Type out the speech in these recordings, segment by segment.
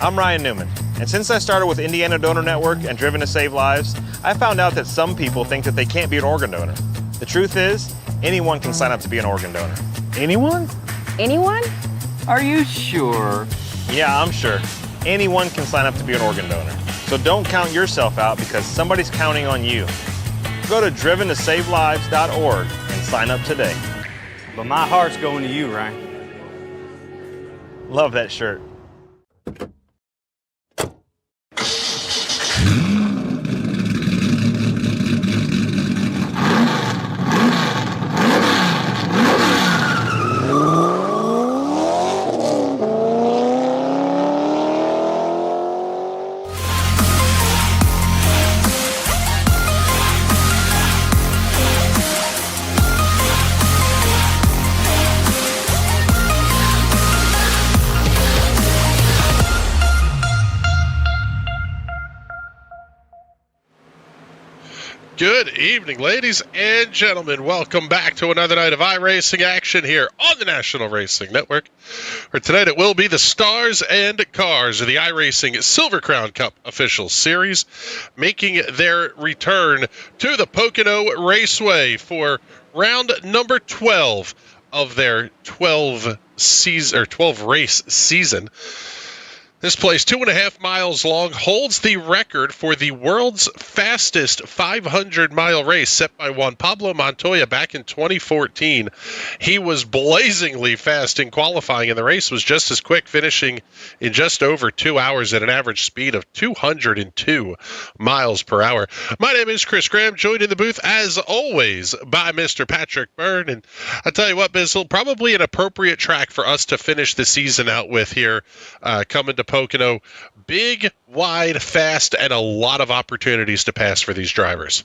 I'm Ryan Newman, and since I started with Indiana Donor Network and Driven to Save Lives, I found out that some people think that they can't be an organ donor. The truth is, anyone can sign up to be an organ donor. Anyone? Anyone? Are you sure? Yeah, I'm sure. Anyone can sign up to be an organ donor. So don't count yourself out because somebody's counting on you. Go to driventosavelives.org and sign up today. But my heart's going to you, Ryan. Love that shirt. Good evening, ladies and gentlemen. Welcome back to another night of iRacing action here on the National Racing Network. For tonight, it will be the Stars and Cars of the iRacing Silver Crown Cup official series, making their return to the Pocono Raceway for round number 12 of their 12 race season. This place, 2.5 miles long, holds the record for the world's fastest 500-mile race set by Juan Pablo Montoya back in 2014. He was blazingly fast in qualifying, and the race was just as quick, finishing in just over 2 hours at an average speed of 202 miles per hour. My name is Chris Graham, joined in the booth, as always, by Mr. Patrick Byrne. And I tell you what, Bizzle, probably an appropriate track for us to finish the season out with here, coming to Pocono. Big, wide, fast, and a lot of opportunities to pass for these drivers.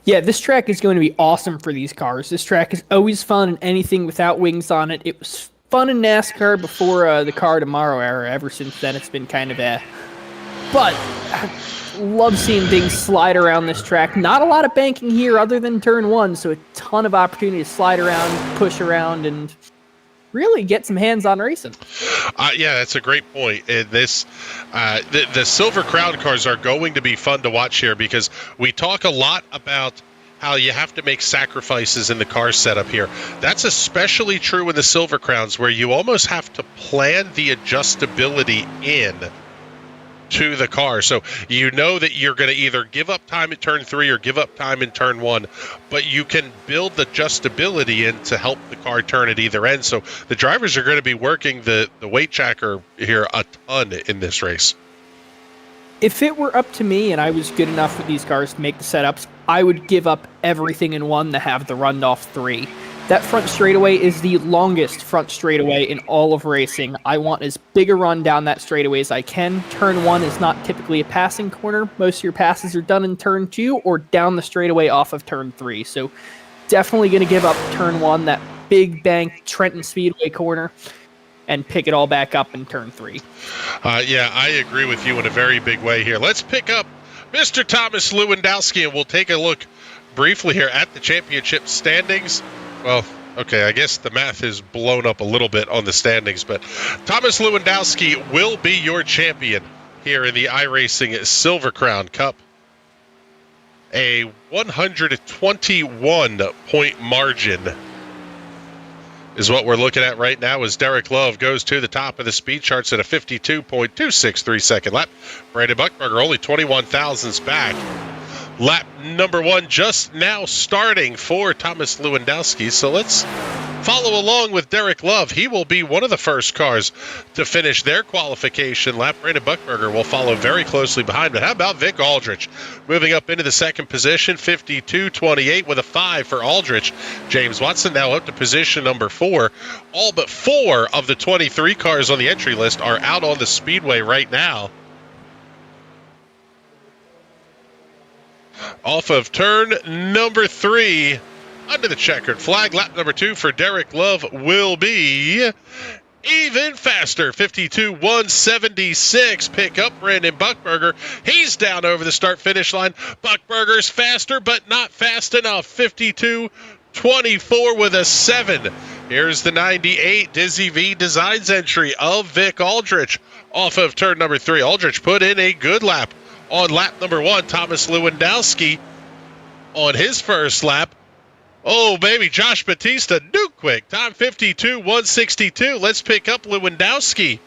Yeah, this track is going to be awesome for these cars. This track is always fun, and anything without wings on it. It was fun in NASCAR before the Car Tomorrow era. Ever since then, it's been kind of But I love seeing things slide around this track. Not a lot of banking here other than turn one, so a ton of opportunity to slide around, push around, and really get some hands-on racing. Yeah, that's a great point. The Silver Crown cars are going to be fun to watch here because we talk a lot about how you have to make sacrifices in the car setup here. That's especially true in the Silver Crowns, where you almost have to plan the adjustability in to the car. So you know that you're going to either give up time in turn 3 or give up time in turn 1, but you can build the adjustability in to help the car turn at either end. So the drivers are going to be working the weight tracker here a ton in this race. If it were up to me and I was good enough with these cars to make the setups, I would give up everything in one to have the run-off 3. That front straightaway is the longest front straightaway in all of racing. I want as big a run down that straightaway as I can. Turn 1 is not typically a passing corner. Most of your passes are done in turn 2 or down the straightaway off of turn 3. So definitely going to give up turn 1, that big bank Trenton Speedway corner, and pick it all back up in turn 3. Yeah, I agree with you in a very big way here. Let's pick up Mr. Thomas Lewandowski, and we'll take a look briefly here at the championship standings. Well, okay, I guess the math is blown up a little bit on the standings, but Thomas Lewandowski will be your champion here in the iRacing Silver Crown Cup. A 121-point margin is what we're looking at right now as Derek Love goes to the top of the speed charts at a 52.263 second lap. Brandon Buckberger only 21 thousandths back. Lap number 1 just now starting for Thomas Lewandowski. So let's follow along with Derek Love. He will be one of the first cars to finish their qualification lap. Brandon Buckberger will follow very closely behind. But how about Vic Aldrich moving up into the second position, 52.28 with a 5 for Aldrich. James Watson now up to position number 4. All but 4 of the 23 cars on the entry list are out on the speedway right now. Off of turn number 3, under the checkered flag, lap number 2 for Derek Love will be even faster. 52.176. Pick up Brandon Buckberger. He's down over the start-finish line. Buckberger's faster, but not fast enough. 52.24 with a 7. Here's the 98 Dizzy V Designs entry of Vic Aldrich off of turn number 3. Aldrich put in a good lap on lap number 1. Thomas Lewandowski on his first lap. Oh, baby, Josh Batista, new quick. Time 52-162. Let's pick up Lewandowski.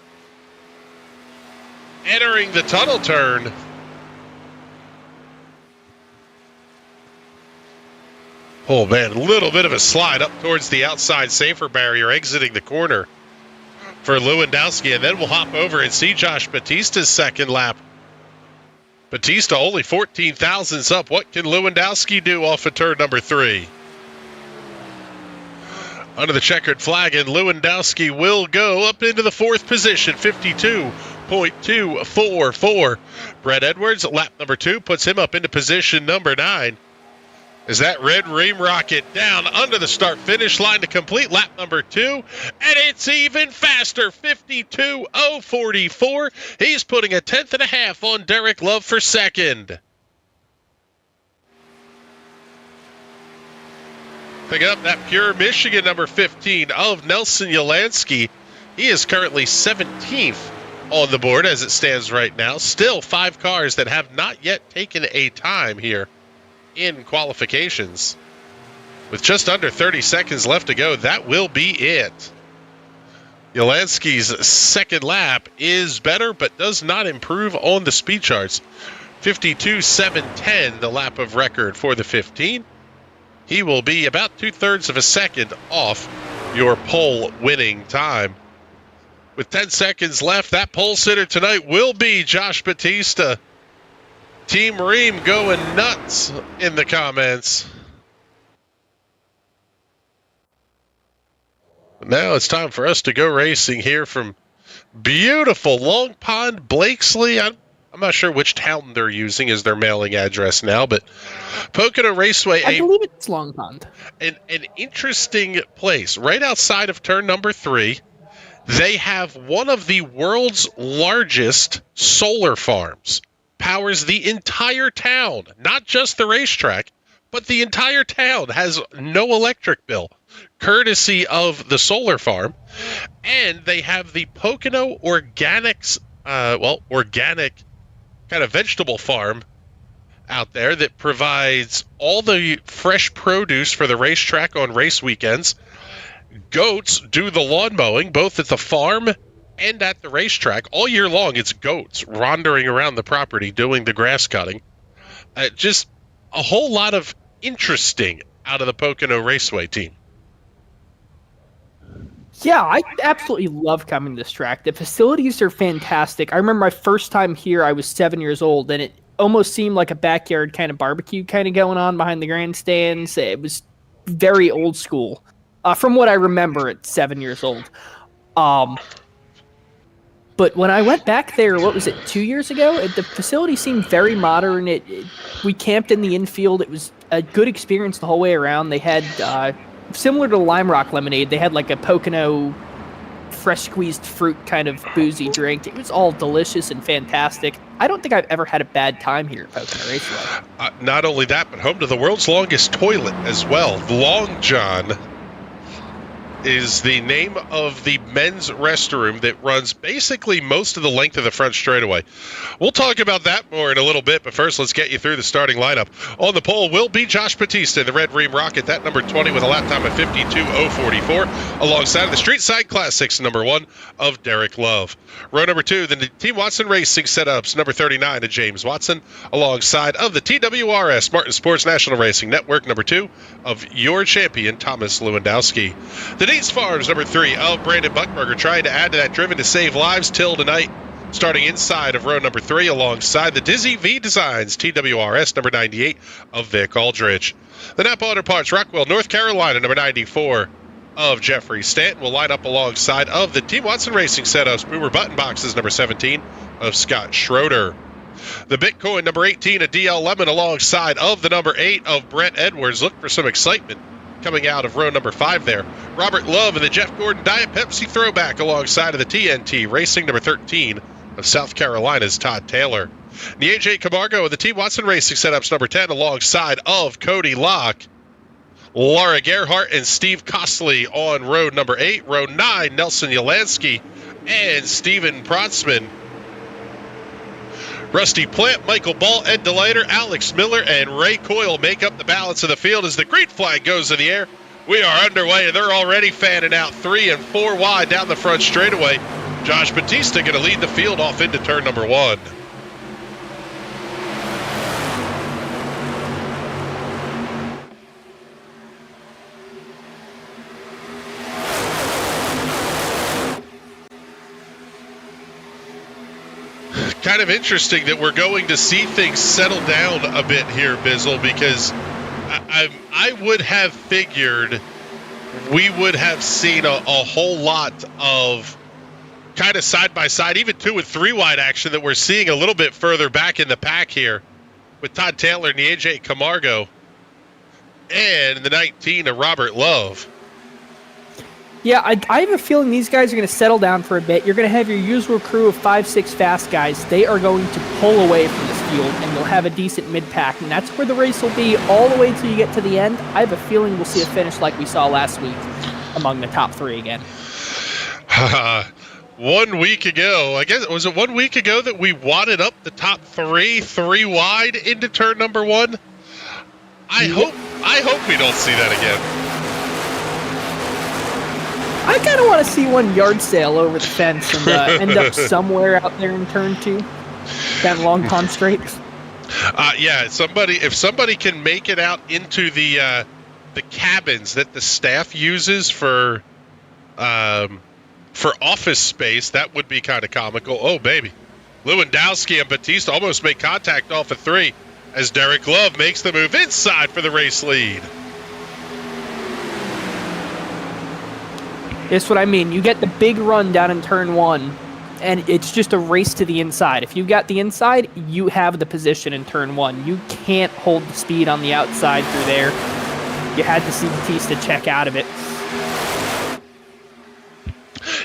Entering the tunnel turn. Oh, man, a little bit of a slide up towards the outside safer barrier, exiting the corner for Lewandowski. And then we'll hop over and see Josh Batista's second lap. Batista only 14 thousandths up. What can Lewandowski do off of turn number 3? Under the checkered flag, and Lewandowski will go up into the 4th position, 52.244. Brett Edwards, lap number 2, puts him up into position number 9. As that red ream rocket down under the start-finish line to complete lap number 2. And it's even faster, 52.044. He's putting a 10.5 on Derek Love for second. Picking up that pure Michigan number 15 of Nelson Yolansky. He is currently 17th on the board as it stands right now. Still 5 cars that have not yet taken a time here in qualifications. With just under 30 seconds left to go, that will be it. Yolansky's second lap is better, but does not improve on the speed charts. 52.710, the lap of record for the 15. He will be about 2/3 of a second off your pole winning time. With 10 seconds left, that pole sitter tonight will be Josh Batista. Team Ream going nuts in the comments. Now it's time for us to go racing here from beautiful Long Pond, Blakesley. I'm not sure which town they're using as their mailing address now, but Pocono Raceway. I believe it's Long Pond. An interesting place. Right outside of turn number 3, they have one of the world's largest solar farms. Powers the entire town, not just the racetrack, but the entire town has no electric bill, courtesy of the solar farm. And they have the Pocono Organics, organic kind of vegetable farm out there that provides all the fresh produce for the racetrack on race weekends. Goats do the lawn mowing, both at the farm and at the racetrack. All year long, it's goats wandering around the property doing the grass cutting. Just a whole lot of interesting out of the Pocono Raceway team. Yeah, I absolutely love coming to this track. The facilities are fantastic. I remember my first time here, I was 7 years old, and it almost seemed like a backyard kind of barbecue kind of going on behind the grandstands. It was very old school, from what I remember at 7 years old. But when I went back there, 2 years ago? The facility seemed very modern. We camped in the infield. It was a good experience the whole way around. They had, similar to Lime Rock Lemonade, they had like a Pocono fresh squeezed fruit kind of boozy drink. It was all delicious and fantastic. I don't think I've ever had a bad time here at Pocono Raceway. Not only that, but home to the world's longest toilet as well. Long John is the name of the men's restroom that runs basically most of the length of the front straightaway. We'll talk about that more in a little bit, but first let's get you through the starting lineup. On the pole will be Josh Batista, the Red Ream Rocket, that number 20 with a lap time of 52.044, alongside the Street Side Classics number 1 of Derek Love. Row number 2, the Team Watson Racing setups, number 39 of James Watson, alongside of the TWRS Martin Sports National Racing Network, number 2 of your champion, Thomas Lewandowski. The Denise Farms, number 3 of Brandon Buckberger, trying to add to that Driven to Save Lives till tonight, starting inside of row number 3, alongside the Dizzy V Designs, TWRS, number 98 of Vic Aldrich. The Napa Auto Parts, Rockwell, North Carolina, number 94 of Jeffrey Stanton, will line up alongside of the Team Watson Racing setups, Boomer Button Boxes, number 17 of Scott Schroeder. The Bitcoin, number 18 of DL Lemon, alongside of the number 8 of Brett Edwards. Look for some excitement coming out of row number 5 there. Robert Love and the Jeff Gordon Diet Pepsi throwback alongside of the TNT Racing, number 13 of South Carolina's Todd Taylor. The AJ Camargo of the Team Watson Racing setups, number 10, alongside of Cody Locke. Laura Gerhardt and Steve Costley on road number 8. Row 9, Nelson Yelansky and Steven Protzman. Rusty Plant, Michael Ball, Ed DeLater, Alex Miller, and Ray Coyle make up the balance of the field as the green flag goes in the air. We are underway, and they're already fanning out 3 and 4 wide down the front straightaway. Josh Batista going to lead the field off into turn number 1. Kind of interesting that we're going to see things settle down a bit here, Bizzle, because I would have figured we would have seen a whole lot of kind of side-by-side, even 2 and 3 wide action that we're seeing a little bit further back in the pack here with Todd Taylor and the AJ Camargo and the 19 of Robert Love. Yeah, I have a feeling these guys are going to settle down for a bit. You're going to have your usual crew of 5-6 fast guys. They are going to pull away from this field, and you'll have a decent mid-pack, and that's where the race will be all the way till you get to the end. I have a feeling we'll see a finish like we saw last week among the top 3 again. 1 week ago, I guess, was it 1 week ago that we wadded up the top 3 wide into turn number 1? I hope we don't see that again. I kind of want to see one yard sale over the fence and end up somewhere out there in turn 2, down Long Pond Straight. Yeah, if somebody can make it out into the cabins that the staff uses for office space, that would be kind of comical. Oh, baby. Lewandowski and Batista almost make contact off of 3 as Derek Love makes the move inside for the race lead. That's what I mean. You get the big run down in turn 1, and it's just a race to the inside. If you've got the inside, you have the position in turn 1. You can't hold the speed on the outside through there. You had to see Batista check out of it.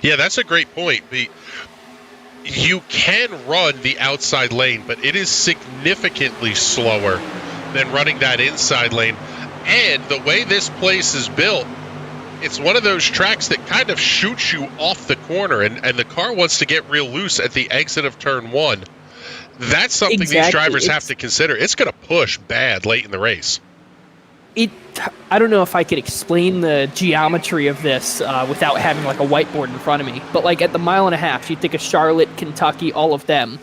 Yeah, that's a great point. You can run the outside lane, but it is significantly slower than running that inside lane. And the way this place is built, it's one of those tracks that kind of shoots you off the corner, and the car wants to get real loose at the exit of turn 1. That's something these drivers have to consider. It's going to push bad late in the race. I don't know if I could explain the geometry of this without having like a whiteboard in front of me, but like at the 1.5 miles, you think of Charlotte, Kentucky, all of them.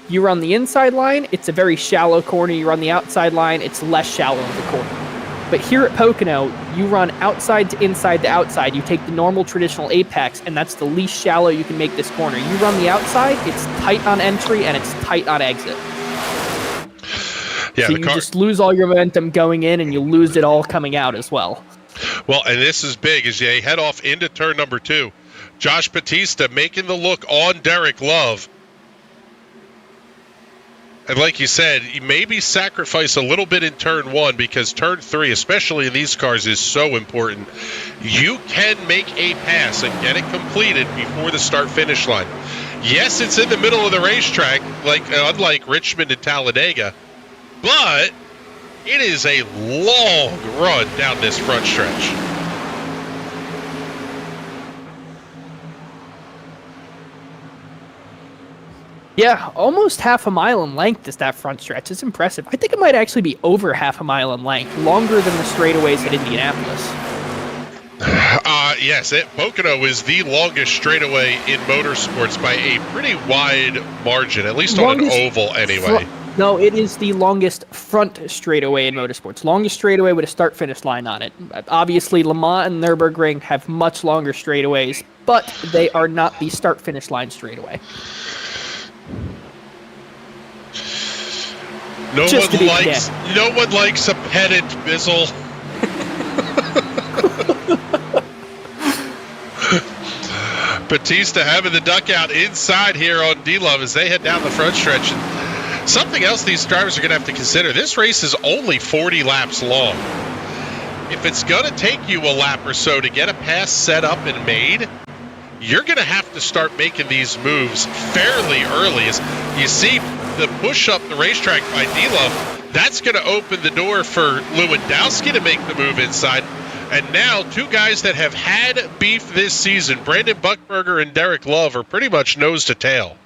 You run the inside line, it's a very shallow corner. You run the outside line, it's less shallow of a corner. But here at Pocono, you run outside to inside to outside. You take the normal traditional apex, and that's the least shallow you can make this corner. You run the outside, it's tight on entry, and it's tight on exit. Yeah, so you just lose all your momentum going in, and you lose it all coming out as well. Well, and this is big as they head off into turn number 2. Josh Batista making the look on Derek Love. And like you said, you maybe sacrifice a little bit in turn 1 because turn 3, especially in these cars, is so important. You can make a pass and get it completed before the start-finish line. Yes, it's in the middle of the racetrack, unlike Richmond and Talladega, but it is a long run down this front stretch. Yeah, almost 0.5 mile in length is that front stretch. It's impressive. I think it might actually be over 0.5 mile in length, longer than the straightaways at Indianapolis. Yes, Pocono is the longest straightaway in motorsports by a pretty wide margin, at least on an oval anyway. No, it is the longest front straightaway in motorsports. Longest straightaway with a start-finish line on it. Obviously, Le Mans and Nürburgring have much longer straightaways, but they are not the start-finish line straightaway. No one likes a pedant, Bizzle. Batista having the duck out inside here on D-Love as they head down the front stretch. And something else these drivers are going to have to consider. This race is only 40 laps long. If it's going to take you a lap or so to get a pass set up and made, you're going to have to start making these moves fairly early. As you see the push up the racetrack by D-Love, That's going to open the door for Lewandowski to make the move inside. And now two guys that have had beef this season, Brandon Buckberger and Derek Love, are pretty much nose to tail.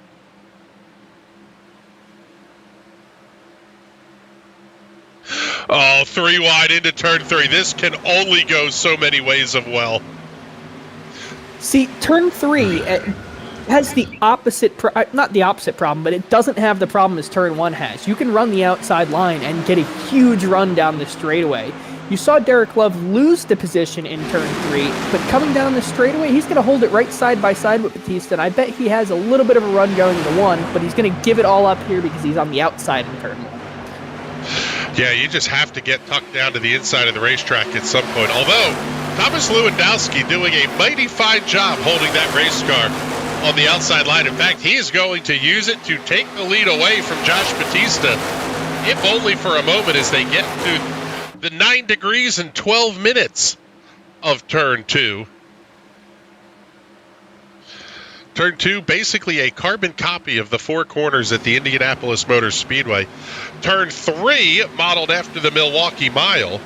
Oh, 3 wide into turn 3. This can only go so many ways of well. See, turn 3 has the opposite, not the opposite problem, but it doesn't have the problem as turn 1 has. You can run the outside line and get a huge run down the straightaway. You saw Derek Love lose the position in turn 3, but coming down the straightaway, he's going to hold it right side by side with Bautista, and I bet he has a little bit of a run going to 1, but he's going to give it all up here because he's on the outside in turn 1. Yeah, you just have to get tucked down to the inside of the racetrack at some point. Although, Thomas Lewandowski doing a mighty fine job holding that race car on the outside line. In fact, he is going to use it to take the lead away from Josh Bautista, if only for a moment, as they get to the 9 degrees and 12 minutes of turn 2. Turn 2, basically a carbon copy of the 4 corners at the Indianapolis Motor Speedway. Turn 3, modeled after the Milwaukee Mile.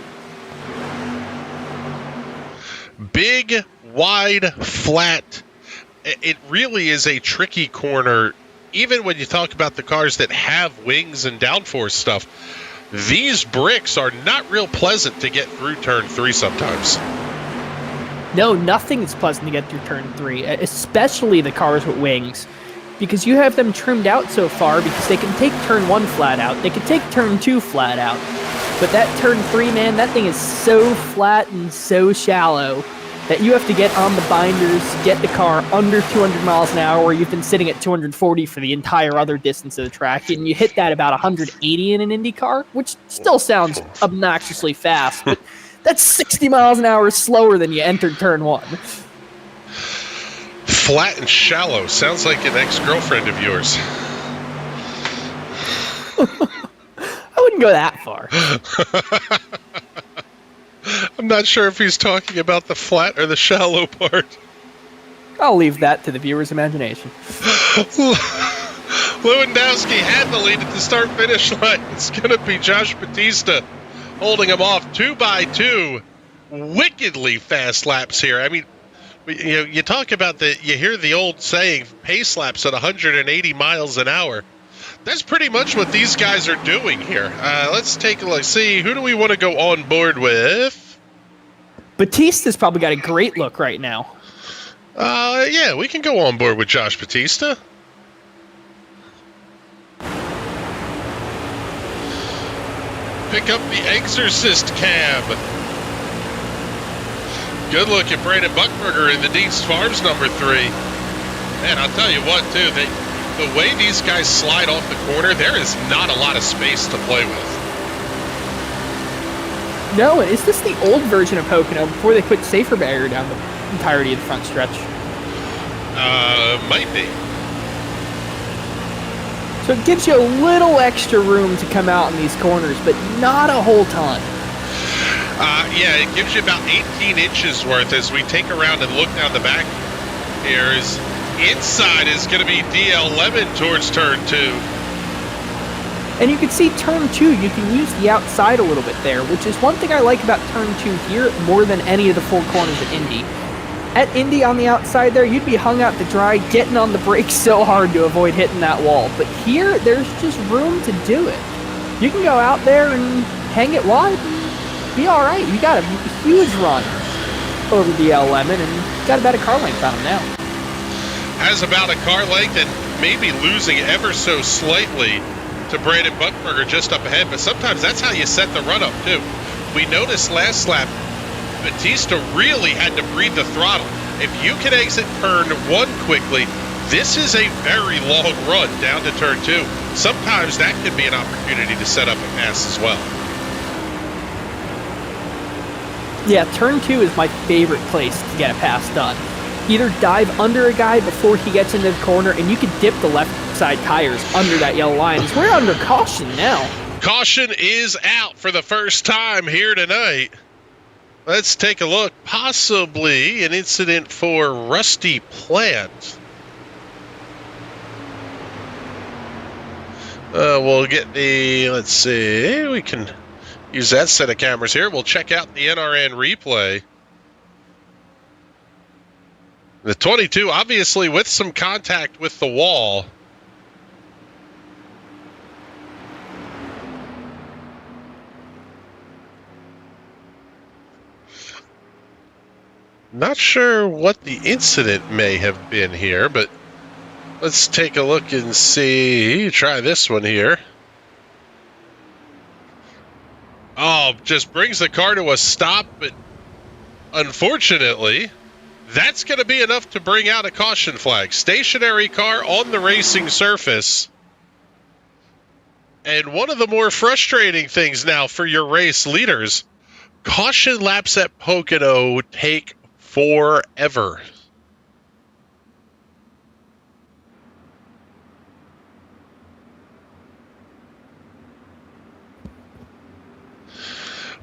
Big, wide, flat. It really is a tricky corner. Even when you talk about the cars that have wings and downforce stuff, these bricks are not real pleasant to get through turn 3 sometimes. No, nothing is pleasant to get through turn 3, especially the cars with wings, because you have them trimmed out so far because they can take turn 1 flat out, they can take turn 2 flat out, but that turn 3, man, that thing is so flat and so shallow that you have to get on the binders, get the car under 200 miles an hour, where you've been sitting at 240 for the entire other distance of the track, and you hit that about 180 in an Indy car, which still sounds obnoxiously fast, but that's 60 miles an hour slower than you entered turn 1. Flat and shallow. Sounds like an ex-girlfriend of yours. I wouldn't go that far. I'm not sure if he's talking about the flat or the shallow part. I'll leave that to the viewer's imagination. Lewandowski had the lead at the start-finish line. It's going to be Josh Bautista holding him off 2 by 2. Wickedly fast laps here. I mean, you talk about you hear the old saying, pace laps at 180 miles an hour. That's pretty much what these guys are doing here. Let's take a look. See, who do we want to go on board with? Bautista's probably got a great look right now. Yeah, we can go on board with Josh Bautista. Pick up the Exorcist cab. Good look at Brandon Buckberger in the Dean's Farms number 3. Man, I'll tell you what, too. The way these guys slide off the corner, there is not a lot of space to play with. No, is this the old version of Pocono before they put safer barrier down the entirety of the front stretch? Might be. So it gives you a little extra room to come out in these corners, but not a whole ton. Yeah, it gives you about 18 inches worth as we take around and look down the back. Here's inside is going to be DL11 towards turn 2. And you can see turn 2, you can use the outside a little bit there, which is one thing I like about turn 2 here more than any of the 4 corners at Indy. At Indy on the outside there, you'd be hung out to dry, getting on the brakes so hard to avoid hitting that wall. But here, there's just room to do it. You can go out there and hang it wide and be all right. You got a huge run over the L11 and got about a car length on him now. Has about a car length and maybe losing ever so slightly to Brandon Buckberger just up ahead. But sometimes that's how you set the run up, too. We noticed last lap, Bautista really had to breathe the throttle. If you can exit turn 1 quickly, this is a very long run down to turn 2. Sometimes that can be an opportunity to set up a pass as well. Yeah, turn 2 is my favorite place to get a pass done. Either dive under a guy before he gets into the corner, and you can dip the left side tires under that yellow line. We're under caution now. Caution is out for the first time here tonight. Let's take a look. Possibly an incident for Rusty Plant. We'll get the, let's see, we can use that set of cameras here. We'll check out the NRN replay. The 22, obviously with some contact with the wall. Not sure what the incident may have been here, but let's take a look and see. Try this one here. Oh, just brings the car to a stop, but unfortunately, that's going to be enough to bring out a caution flag. Stationary car on the racing surface. And one of the more frustrating things now for your race leaders, caution laps at Pocono take forever.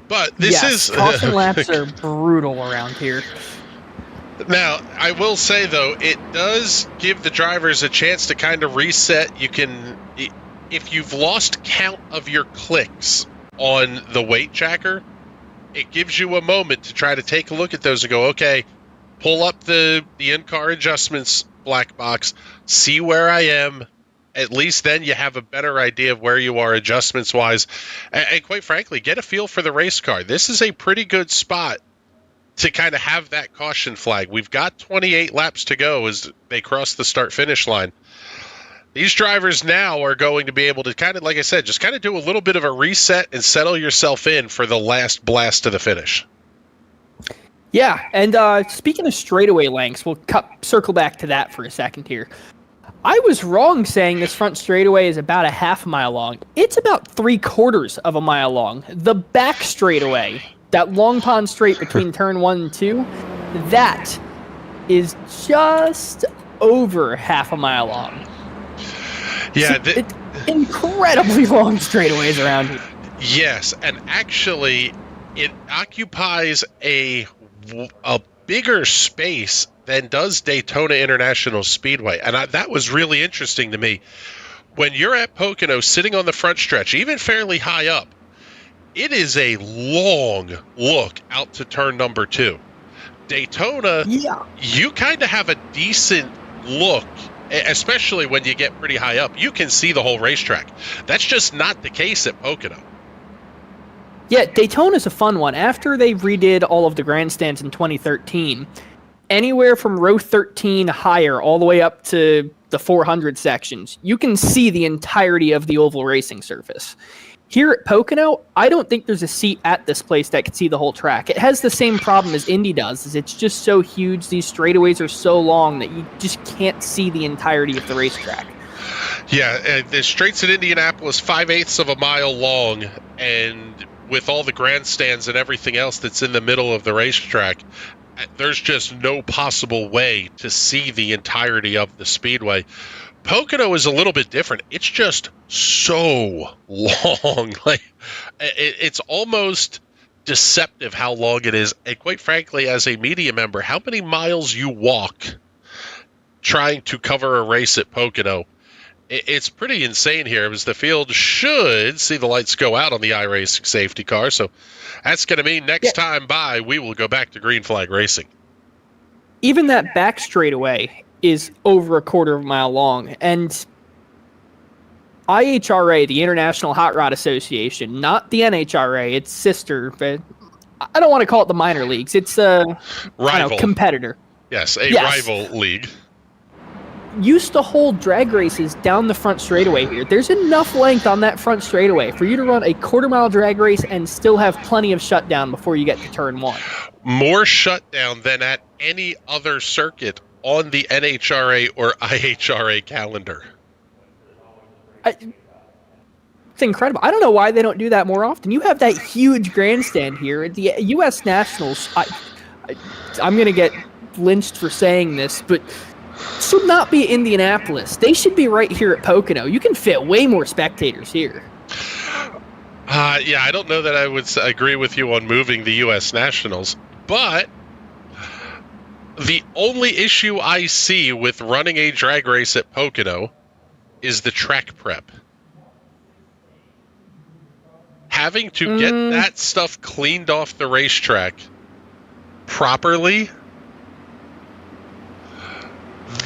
But this is caution laps are brutal around here. Now, I will say though, it does give the drivers a chance to kind of reset. You can, if you've lost count of your clicks on the weight tracker, it gives you a moment to try to take a look at those and go, okay, pull up the in-car adjustments black box, see where I am. At least then you have a better idea of where you are adjustments-wise. And quite frankly, get a feel for the race car. This is a pretty good spot to kind of have that caution flag. We've got 28 laps to go as they cross the start-finish line. These drivers now are going to be able to kind of, like I said, just kind of do a little bit of a reset and settle yourself in for the last blast to the finish. Yeah, and speaking of straightaway lengths, we'll circle back to that for a second here. I was wrong saying this front straightaway is about a half mile long. It's about 3/4 of a mile long. The back straightaway, that long pond straight between turn 1 and 2, that is just over half a mile long. Yeah, it's incredibly long straightaways around here. Yes, and actually, it occupies a bigger space than does Daytona International Speedway, and that was really interesting to me. When you're at Pocono, sitting on the front stretch, even fairly high up, it is a long look out to turn number 2. Daytona, you kind of have a decent look. Especially when you get pretty high up, you can see the whole racetrack. That's just not the case at Pocono. Yeah, Daytona's a fun one. After they redid all of the grandstands in 2013, anywhere from row 13 higher all the way up to the 400 sections, you can see the entirety of the oval racing surface. Here at Pocono, I don't think there's a seat at this place that can see the whole track. It has the same problem as Indy does, is it's just so huge, these straightaways are so long that you just can't see the entirety of the racetrack. Yeah, the straights in Indianapolis, 5/8 of a mile long, and with all the grandstands and everything else that's in the middle of the racetrack, there's just no possible way to see the entirety of the speedway. Pocono is a little bit different. It's just so long. Like, it's almost deceptive how long it is. And quite frankly, as a media member, how many miles you walk trying to cover a race at Pocono, it's pretty insane here, because the field should see the lights go out on the iRacing safety car. So that's going to mean next time by, we will go back to green flag racing. Even that back straightaway is over 1/4 of a mile long, and IHRA, the International Hot Rod Association, not the NHRA, its sister, but I don't want to call it the minor leagues. It's a rival competitor. Yes, rival league. Used to hold drag races down the front straightaway here. There's enough length on that front straightaway for you to run a 1/4 mile drag race and still have plenty of shutdown before you get to turn 1. More shutdown than at any other circuit on the NHRA or IHRA calendar. It's incredible. I don't know why they don't do that more often. You have that huge grandstand here at the U.S. Nationals. I'm going to get lynched for saying this, but should not be Indianapolis. They should be right here at Pocono. You can fit way more spectators here. Yeah, I don't know that I would agree with you on moving the U.S. Nationals, but the only issue I see with running a drag race at Pocono is the track prep. having to get that stuff cleaned off the racetrack properly,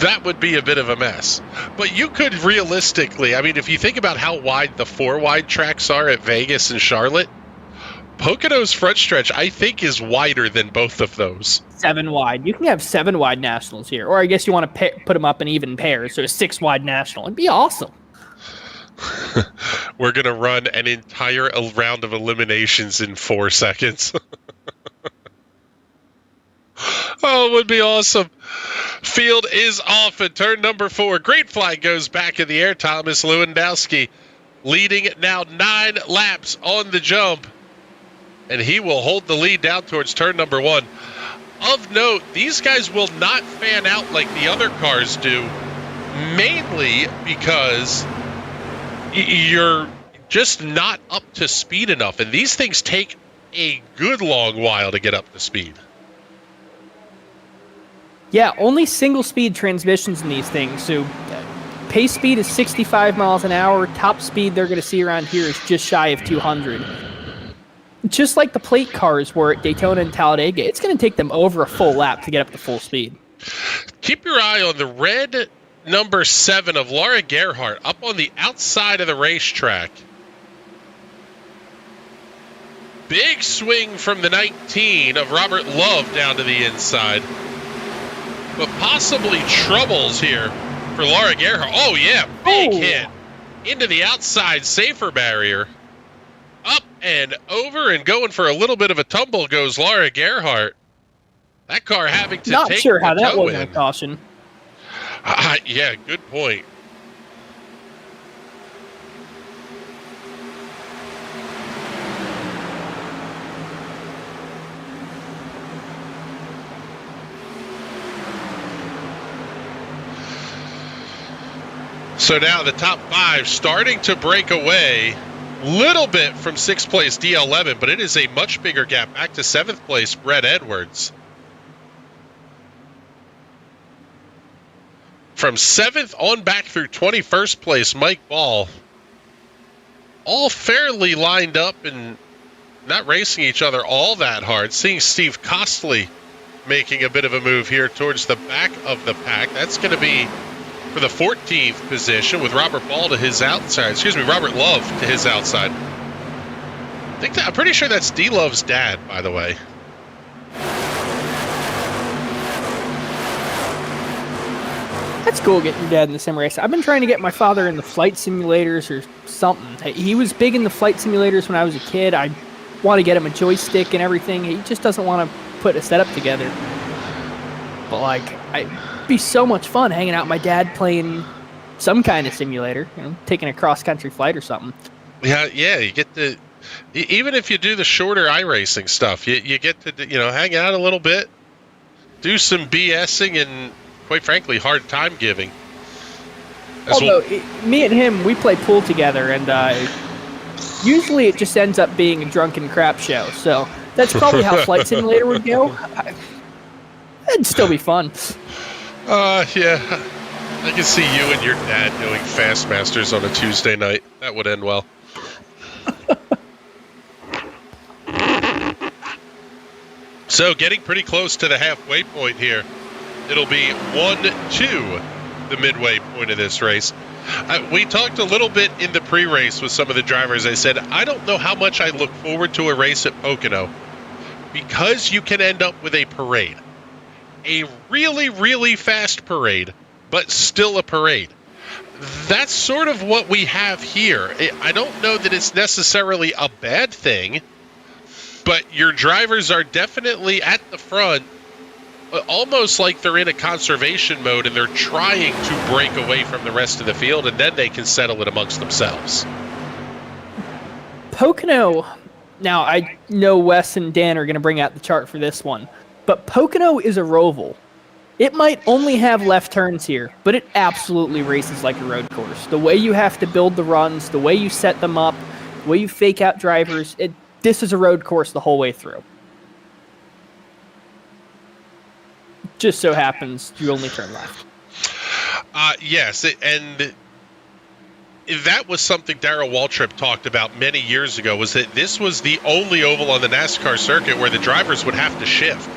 that would be a bit of a mess. But you could realistically, I mean, if you think about how wide the 4-wide tracks are at Vegas and Charlotte, Pocono's front stretch, I think, is wider than both of those. 7 wide. You can have 7 wide nationals here. Or I guess you want to put them up in even pairs, so a 6 wide national. It'd be awesome. We're going to run an entire round of eliminations in 4 seconds. Oh, it would be awesome. Field is off at turn number 4. Green flag goes back in the air. Thomas Lewandowski leading now 9 laps on the jump. And he will hold the lead down towards turn number 1. Of note, these guys will not fan out like the other cars do, mainly because you're just not up to speed enough. And these things take a good long while to get up to speed. Yeah, only single-speed transmissions in these things. So pace speed is 65 miles an hour. Top speed they're going to see around here is just shy of 200. Just like the plate cars were at Daytona and Talladega, it's going to take them over a full lap to get up to full speed. Keep your eye on the red number 7 of Laura Gerhardt up on the outside of the racetrack. Big swing from the 19 of Robert Love down to the inside. But possibly troubles here for Laura Gerhardt. Oh, yeah, big hit into the outside safer barrier. Up and over and going for a little bit of a tumble goes Laura Gerhardt. That car having to Not take sure how the that toe wasn't a in. caution. Yeah, good point. So now the top 5 starting to break away little bit from 6th place DL11, but it is a much bigger gap back to 7th place Brett Edwards. From 7th on back through 21st place Mike Ball. All fairly lined up and not racing each other all that hard. Seeing Steve Costley making a bit of a move here towards the back of the pack. That's going to be for the 14th position with Robert Ball to his outside. Robert Love to his outside. I'm pretty sure that's D Love's dad, by the way. That's cool getting your dad in the sim race. I've been trying to get my father in the flight simulators or something. He was big in the flight simulators when I was a kid. I want to get him a joystick and everything. He just doesn't want to put a setup together. But it'd be so much fun hanging out with my dad playing some kind of simulator, taking a cross-country flight or something. Yeah, you get to, even if you do the shorter iRacing stuff, you get to, hang out a little bit, do some BSing and, quite frankly, hard time giving. Although, me and him, we play pool together, and usually it just ends up being a drunken crap show, so that's probably how Flight Simulator would go. It'd still be fun. Yeah. I can see you and your dad doing Fastmasters on a Tuesday night. That would end well. So, getting pretty close to the halfway point here. It'll be 1-2, the midway point of this race. We talked a little bit in the pre-race with some of the drivers. I said, I don't know how much I look forward to a race at Pocono because you can end up with a parade. A really, really fast parade, but still a parade. That's sort of what we have here. I don't know that it's necessarily a bad thing, but your drivers are definitely at the front, almost like they're in a conservation mode and they're trying to break away from the rest of the field, and then they can settle it amongst themselves. Pocono, now I know Wes and Dan are going to bring out the chart for this one, but Pocono is a roval. It might only have left turns here, but it absolutely races like a road course. The way you have to build the runs, the way you set them up, the way you fake out drivers, this is a road course the whole way through. Just so happens you only turn left. Yes, and that was something Darrell Waltrip talked about many years ago, was that this was the only oval on the NASCAR circuit where the drivers would have to shift.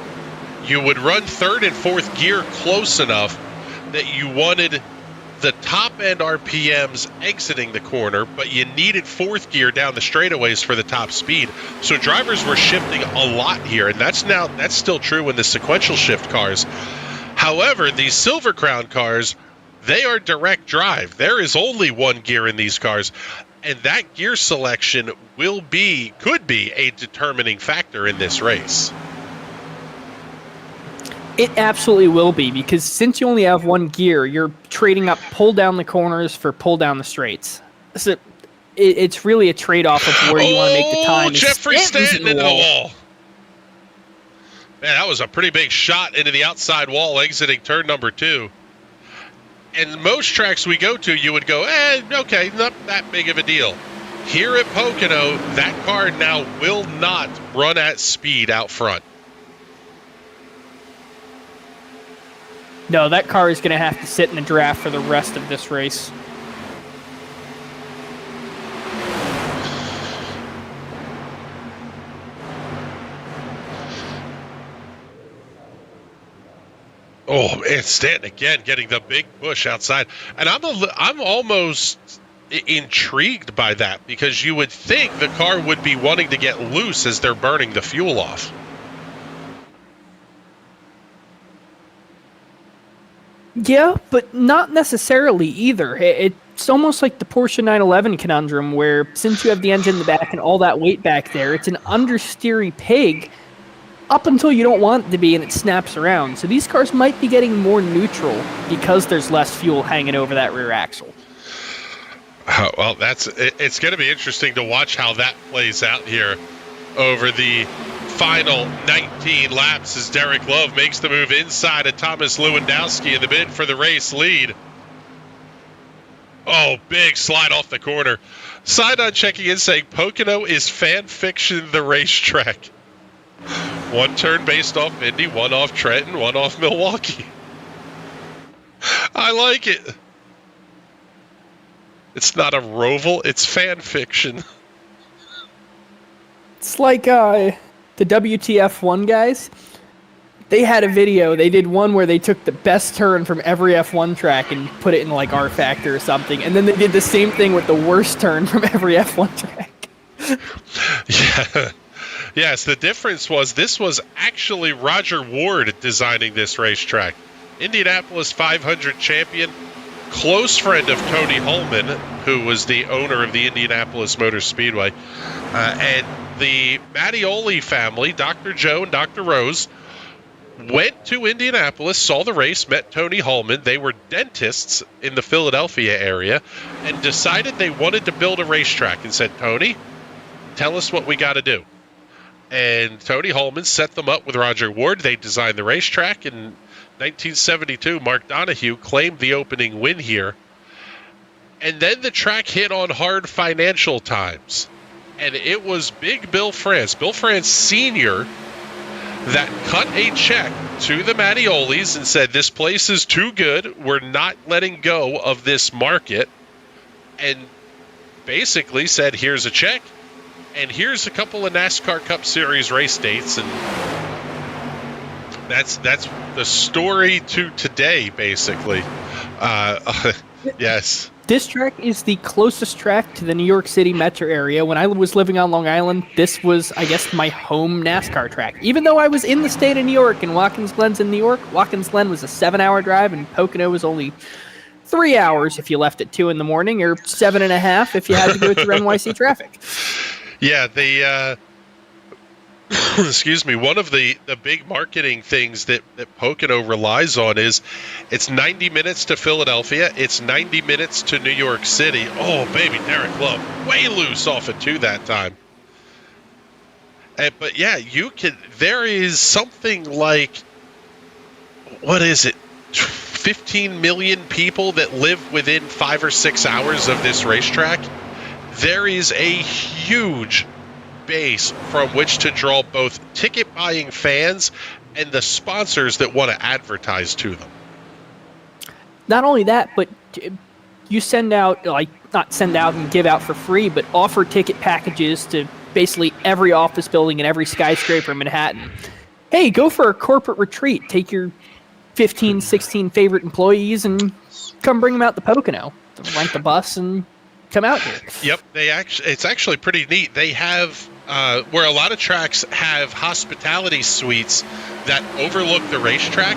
You would run third and fourth gear close enough that you wanted the top end RPMs exiting the corner, but you needed fourth gear down the straightaways for the top speed. So drivers were shifting a lot here, and that's still true in the sequential shift cars. However, these Silver Crown cars, they are direct drive. There is only one gear in these cars, and that gear selection could be a determining factor in this race. It absolutely will be, because since you only have one gear, you're trading up pull down the corners for pull down the straights. So it's really a trade-off of where you want to make the time. Jeffrey Stanton into the wall. Man, that was a pretty big shot into the outside wall exiting turn number 2. And most tracks we go to, you would go, okay, not that big of a deal. Here at Pocono, that car now will not run at speed out front. No, that car is going to have to sit in the draft for the rest of this race. Oh, and Stanton again getting the big push outside. And I'm almost intrigued by that, because you would think the car would be wanting to get loose as they're burning the fuel off. Yeah, but not necessarily either. It's almost like the Porsche 911 conundrum, where since you have the engine in the back and all that weight back there, it's an understeery pig up until you don't want it to be, and it snaps around. So these cars might be getting more neutral because there's less fuel hanging over that rear axle. Well, it's going to be interesting to watch how that plays out here over the final 19 laps as Derek Love makes the move inside of Thomas Lewandowski in the bid for the race lead. Oh, big slide off the corner. Sidon checking in saying Pocono is fan fiction the racetrack. One turn based off Indy, one off Trenton, one off Milwaukee. I like it. It's not a roval, it's fan fiction. It's like the WTF1 guys. They had a video. They did one where they took the best turn from every F1 track and put it in like R Factor or something. And then they did the same thing with the worst turn from every F1 track. Yeah. Yes, the difference was this was actually Roger Ward designing this racetrack. Indianapolis 500 champion, close friend of Tony Holman, who was the owner of the Indianapolis Motor Speedway. And the Mattioli family, Dr. Joe and Dr. Rose, went to Indianapolis, saw the race, met Tony Holman. They were dentists in the Philadelphia area and decided they wanted to build a racetrack and said, Tony, tell us what we got to do. And Tony Holman set them up with Roger Ward. They designed the racetrack. In 1972, Mark Donohue claimed the opening win here. And then the track hit on hard financial times. And it was Big Bill France Sr., that cut a check to the Mattiolis and said, this place is too good. We're not letting go of this market. And basically said, here's a check. And here's a couple of NASCAR Cup Series race dates, and that's the story to today, basically. Yes. This track is the closest track to the New York City metro area. When I was living on Long Island, this was, I guess, my home NASCAR track. Even though I was in the state of New York and Watkins Glen's in New York, Watkins Glen was a 7-hour drive, and Pocono was only 3 hours if you left at 2 in the morning, or 7.5 if you had to go through NYC traffic. Yeah, the excuse me, one of the big marketing things that Pocono relies on is it's 90 minutes to Philadelphia, it's 90 minutes to New York City. Oh, baby, Derek Love, way loose off of 2 that time. But yeah, there is something like, what is it, 15 million people that live within 5 or 6 hours of this racetrack. There is a huge base from which to draw both ticket buying fans and the sponsors that want to advertise to them. Not only that, but you send out, like, not send out and give out for free, but offer ticket packages to basically every office building and every skyscraper in Manhattan. Hey, go for a corporate retreat. Take your 15, 16 favorite employees and come bring them out to Pocono. Rent the bus and come out here. Yep, it's actually pretty neat. They have where a lot of tracks have hospitality suites that overlook the racetrack.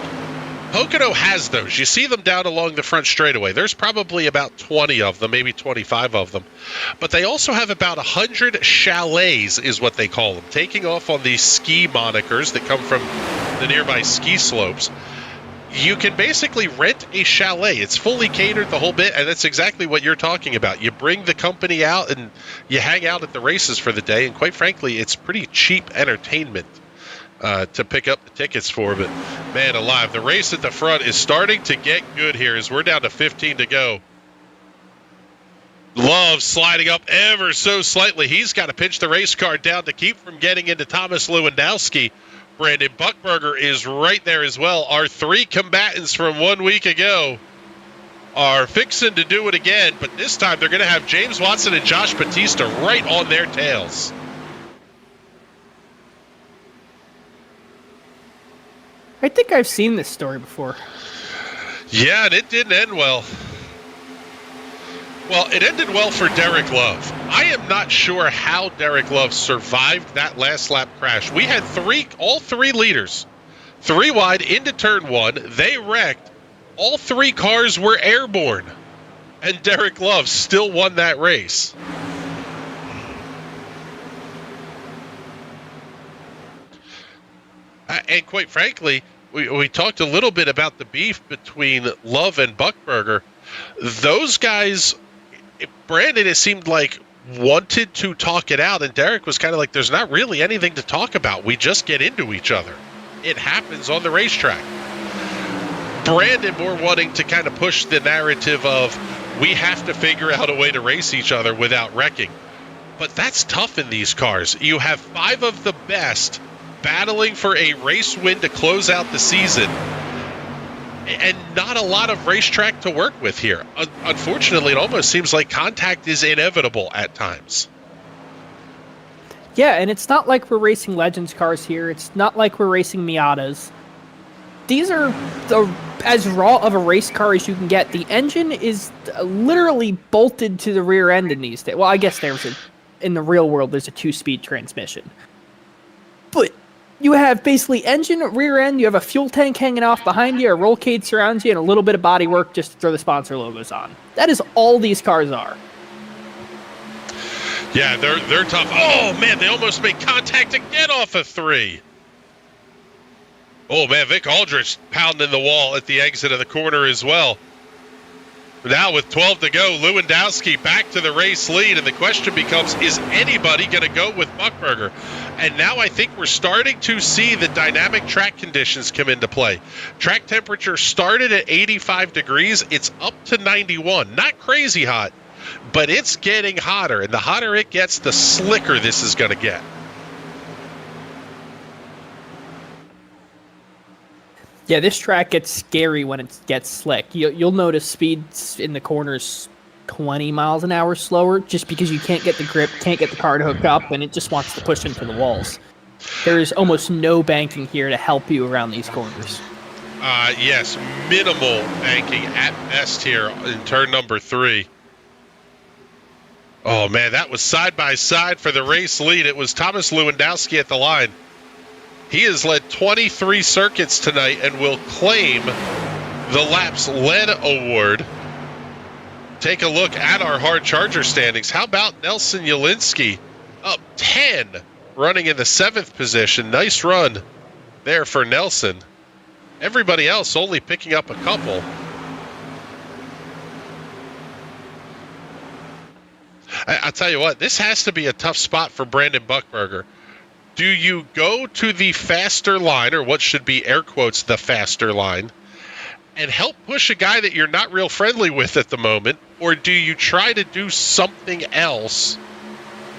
Pocono has those. You see them down along the front straightaway. There's probably about 20 of them, maybe 25 of them. But they also have about 100 chalets, is what they call them, taking off on these ski monikers that come from the nearby ski slopes. You can basically rent a chalet. It's fully catered, the whole bit, and that's exactly what you're talking about. You bring the company out and you hang out at the races for the day, and quite frankly, it's pretty cheap entertainment to pick up the tickets for. But man alive, the race at the front is starting to get good here as we're down to 15 to go. Love sliding up ever so slightly. He's got to pinch the race car down to keep from getting into Thomas Lewandowski. Brandon Buchberger is right there as well. Our three combatants from 1 week ago are fixing to do it again, but this time they're going to have James Watson and Josh Batista right on their tails. I think I've seen this story before. Yeah, and it didn't end well. Well, it ended well for Derek Love. I am not sure how Derek Love survived that last lap crash. We had all three leaders, 3 wide into turn 1. They wrecked. All 3 cars were airborne. And Derek Love still won that race. And quite frankly, we talked a little bit about the beef between Love and Buchberger. Those guys, Brandon, it seemed like, wanted to talk it out, and Derek was kind of like, there's not really anything to talk about. We just get into each other. It happens on the racetrack. Brandon more wanting to kind of push the narrative of, we have to figure out a way to race each other without wrecking. But that's tough in these cars. You have 5 of the best battling for a race win to close out the season, and not a lot of racetrack to work with here. Unfortunately, it almost seems like contact is inevitable at times. Yeah, and it's not like we're racing Legends cars here. It's not like we're racing Miatas. These are as raw of a race car as you can get. The engine is literally bolted to the rear end in these days. Well, I guess in the real world, there's a 2-speed transmission. But you have basically engine, rear end, you have a fuel tank hanging off behind you, a roll cage surrounds you, and a little bit of body work just to throw the sponsor logos on. That is all these cars are. Yeah, they're tough. Oh, man, they almost made contact again off of 3. Oh, man, Vic Aldrich pounding the wall at the exit of the corner as well. Now with 12 to go, Lewandowski back to the race lead, and the question becomes, is anybody going to go with Buchberger? And now I think we're starting to see the dynamic track conditions come into play. Track temperature started at 85 degrees. It's up to 91. Not crazy hot, but it's getting hotter, and the hotter it gets, the slicker this is going to get. Yeah, this track gets scary when it gets slick. You'll notice speeds in the corners 20 miles an hour slower just because you can't get the grip, can't get the car to hook up, and it just wants to push into the walls. There's almost no banking here to help you around these corners. Yes, minimal banking at best here in turn number 3. Oh, man, that was side by side for the race lead. It was Thomas Lewandowski at the line. He has led 23 circuits tonight and will claim the laps led award. Take a look at our hard charger standings. How about Nelson Jelinski up 10, running in the 7th position. Nice run there for Nelson. Everybody else only picking up a couple. I'll tell you what, this has to be a tough spot for Brandon Buchberger. Do you go to the faster line, or what should be air quotes the faster line, and help push a guy that you're not real friendly with at the moment, or do you try to do something else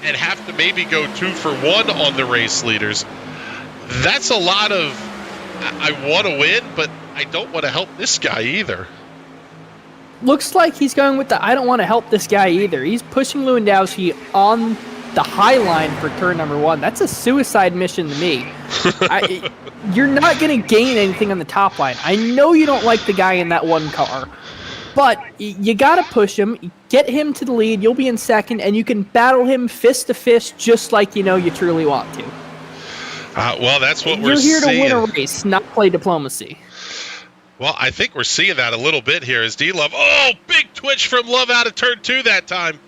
and have to maybe go 2 for 1 on the race leaders? That's a lot of, I want to win, but I don't want to help this guy either. Looks like he's going with the I don't want to help this guy either. He's pushing Lewandowski on the high line for turn number 1. That's a suicide mission to me. You're not going to gain anything on the top line. I know you don't like the guy in that one car, but you got to push him, get him to the lead, you'll be in second, and you can battle him fist to fist just like you know you truly want to. Well, that's what we're seeing. You're here to win a race, not play diplomacy. Well, I think we're seeing that a little bit here as D-Love. Oh, big twitch from Love out of turn 2 that time.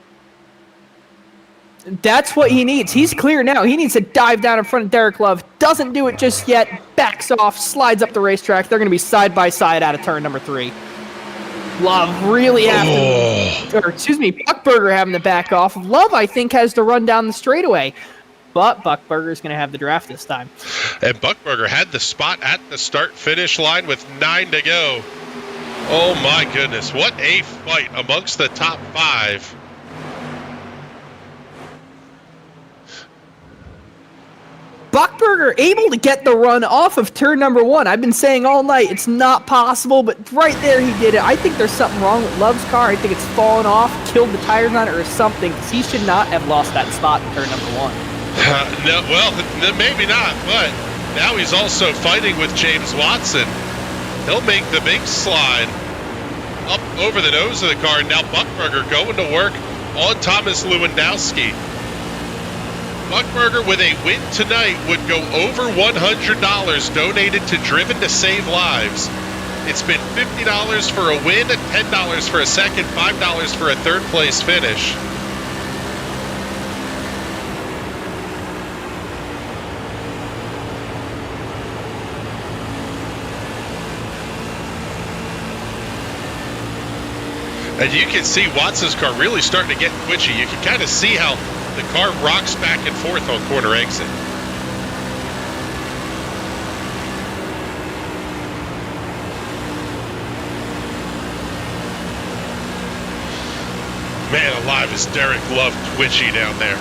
That's what he needs. He's clear now. He needs to dive down in front of Derek Love. Doesn't do it just yet. Backs off, slides up the racetrack. They're going to be side by side out of turn number 3. Love really Buckberger having to back off. Love, I think, has to run down the straightaway. But Buckberger's going to have the draft this time. And Buckberger had the spot at the start-finish line with 9 to go. Oh, my goodness. What a fight amongst the top 5. Buckberger able to get the run off of turn number 1. I've been saying all night it's not possible, but right there he did it. I think there's something wrong with Love's car. I think it's fallen off, killed the tires on it or something, because he should not have lost that spot in turn number 1. No, well, maybe not, but now he's also fighting with James Watson. He'll make the big slide up over the nose of the car. Now Buckberger going to work on Thomas Lewandowski. Buckberger with a win tonight would go over $100 donated to Driven to Save Lives. It's been $50 for a win, $10 for a second, $5 for a third place finish. And you can see Watson's car really starting to get twitchy. You can kind of see how the car rocks back and forth on corner exit. Man alive, is Derek Love twitchy down there.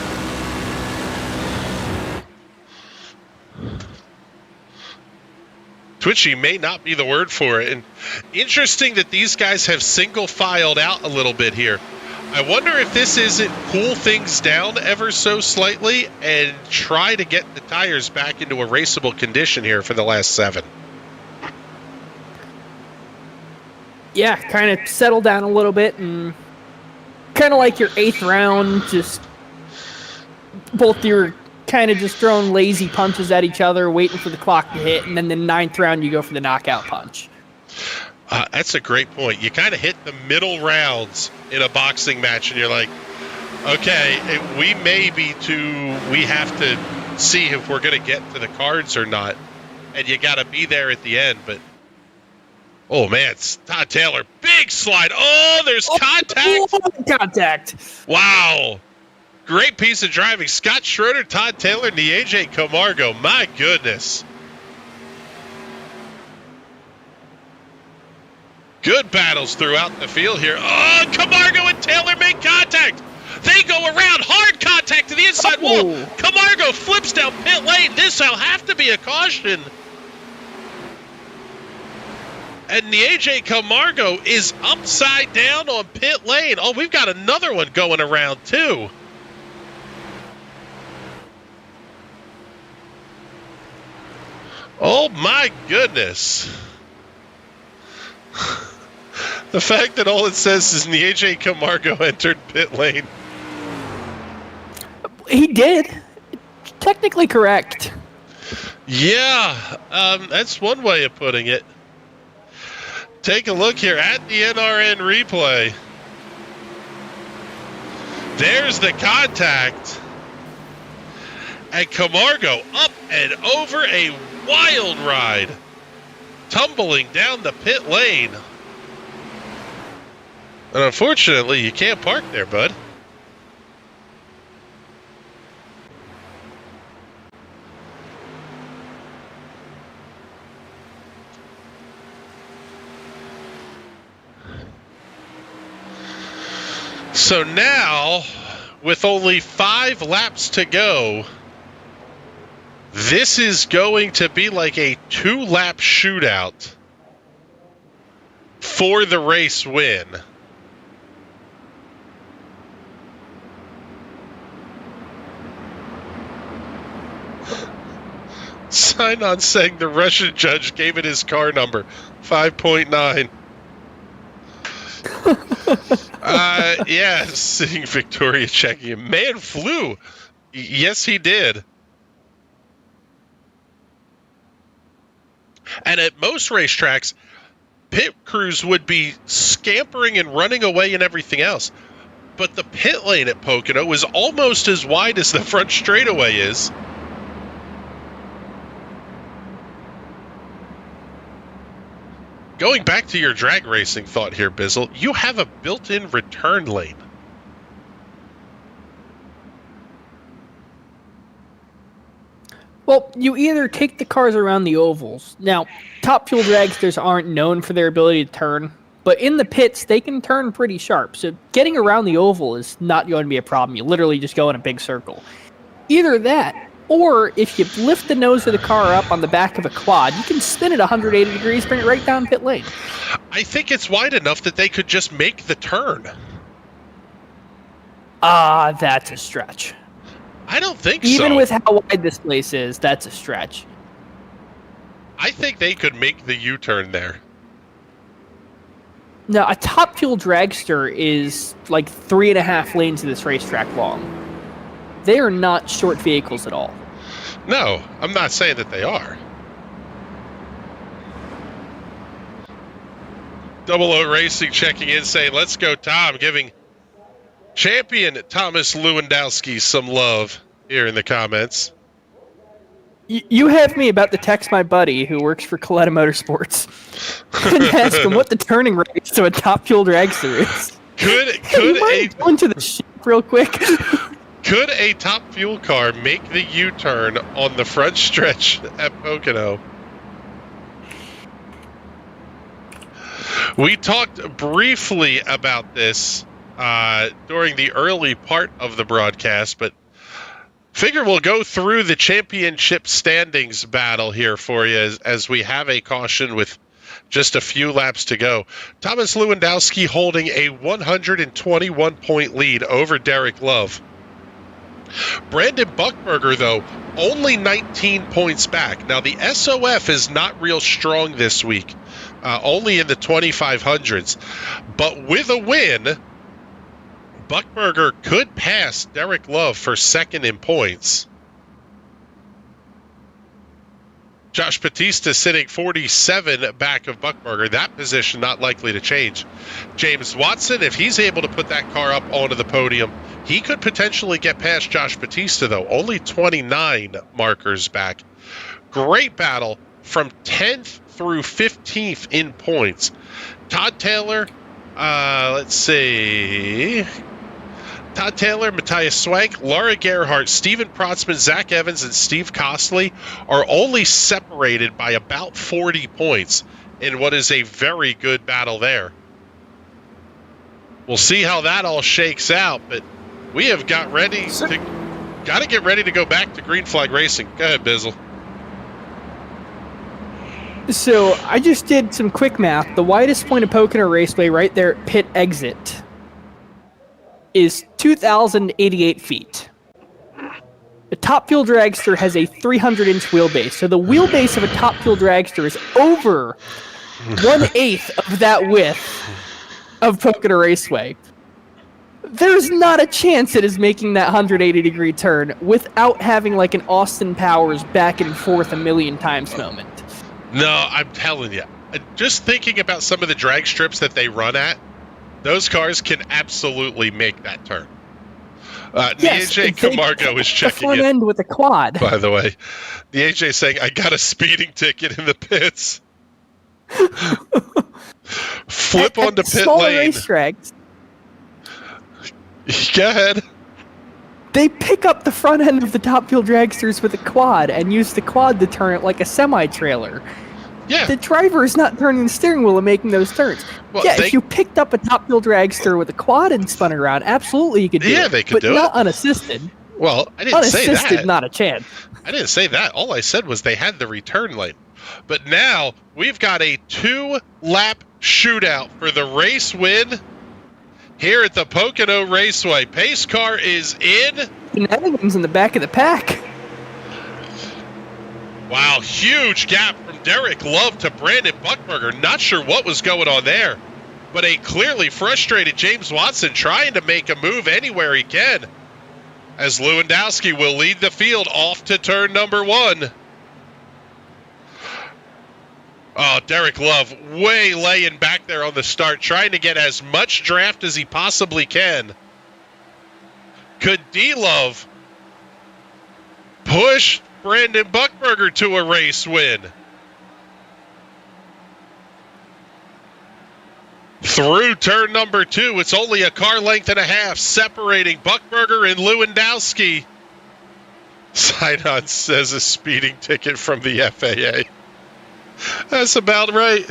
Twitchy may not be the word for it. And interesting that these guys have single filed out a little bit here. I wonder if this isn't cool things down ever so slightly and try to get the tires back into a raceable condition here for the last 7. Yeah, kind of settle down a little bit and kind of like your 8th round, just both your kind of just throwing lazy punches at each other, waiting for the clock to hit, and then the 9th round you go for the knockout punch. That's a great point. You kind of hit the middle rounds in a boxing match, and you're like, okay, we have to see if we're going to get to the cards or not, and you got to be there at the end. But oh man, it's Todd Taylor, big slide. Oh, there's contact. Wow. Great piece of driving. Scott Schroeder, Todd Taylor, and the AJ Camargo. My goodness. Good battles throughout the field here. Oh, Camargo and Taylor make contact. They go around. Hard contact to the inside wall. Camargo flips down pit lane. This will have to be a caution. And the AJ Camargo is upside down on pit lane. Oh, we've got another one going around too. Oh my goodness. The fact that all it says is the AJ Camargo entered pit lane. He did. Technically correct. Yeah, that's one way of putting it. Take a look here at the NRN replay. There's the contact. And Camargo up and over a wild ride, tumbling down the pit lane. And unfortunately, you can't park there, bud. So now, with only 5 laps to go, this is going to be like a 2-lap shootout for the race win. sign-on saying the Russian judge gave it his car number, 5.9. Yeah, seeing Victoria checking him. Man flew. Yes, he did. And at most racetracks, pit crews would be scampering and running away and everything else. But the pit lane at Pocono is almost as wide as the front straightaway is. Going back to your drag racing thought here, Bizzle, you have a built-in return lane. Well, you either take the cars around the ovals. Now, Top Fuel dragsters aren't known for their ability to turn, but in the pits, they can turn pretty sharp. So getting around the oval is not going to be a problem. You literally just go in a big circle. Either that, or if you lift the nose of the car up on the back of a quad, you can spin it 180 degrees, bring it right down pit lane. I think it's wide enough that they could just make the turn. That's a stretch. I don't think so. Even with how wide this place is, that's a stretch. I think they could make the U-turn there. Now, a Top Fuel dragster is like 3.5 lanes of this racetrack long. They are not short vehicles at all. No, I'm not saying that they are. Double O Racing checking in saying, let's go, Tom, giving champion Thomas Lewandowski some love here in the comments. You have me about to text my buddy who works for Coletta Motorsports and ask him what the turning rates to a Top Fuel dragster is. Could a go into the ship real quick? Could a Top Fuel car make the U-turn on the front stretch at Pocono? We talked briefly about this during the early part of the broadcast, but figure we'll go through the championship standings battle here for you as we have a caution with just a few laps to go. Thomas Lewandowski holding a 121-point lead over Derek Love. Brandon Buchberger, though, only 19 points back. Now, the SOF is not real strong this week, only in the 2500s. But with a win, Buchberger could pass Derek Love for second in points. Josh Batista sitting 47 back of Buchberger. That position not likely to change. James Watson, if he's able to put that car up onto the podium, he could potentially get past Josh Batista, though. Only 29 markers back. Great battle from 10th through 15th in points. Todd Taylor, let's see. Todd Taylor, Matthias Swank, Laura Gerhardt, Steven Protzman, Zach Evans, and Steve Costley are only separated by about 40 points in what is a very good battle there. We'll see how that all shakes out, but we have got to get ready to go back to Green Flag Racing. Go ahead, Bizzle. So I just did some quick math. The widest point of Pocono Raceway right there at pit exit is 2,088 feet. A Top Fuel dragster has a 300-inch wheelbase, so the wheelbase of a Top Fuel dragster is over 1/8 of that width of Pocono Raceway. There's not a chance it is making that 180-degree turn without having like an Austin Powers back and forth a million times moment. No, I'm telling you. Just thinking about some of the drag strips that they run at, those cars can absolutely make that turn. Yes, the AJ Camargo is checking the front end with a quad. By the way, the AJ saying, I got a speeding ticket in the pits. Flip onto pit lane. Racetracks, Go ahead. they pick up the front end of the Top Fuel dragsters with a quad and use the quad to turn it like a semi-trailer. Yeah. The driver is not turning the steering wheel and making those turns. Well, if you picked up a Top Fuel dragster with a quad and spun it around, absolutely you could do it. Yeah, they could do it. But not unassisted. Well, I didn't say that. Unassisted, not a chance. I didn't say that. All I said was they had the return lane. But now we've got a 2-lap shootout for the race win here at the Pocono Raceway. Pace car is in. Shenanigans in the back of the pack. Wow, huge gap from Derek Love to Brandon Buckberger. Not sure what was going on there, but a clearly frustrated James Watson trying to make a move anywhere he can, as Lewandowski will lead the field off to turn number 1. Oh, Derek Love way laying back there on the start, trying to get as much draft as he possibly can. Could D-Love push Brandon Buckberger to a race win? Through turn number 2, it's only a car length and a half separating Buckberger and Lewandowski. Sidon says a speeding ticket from the FAA. That's about right.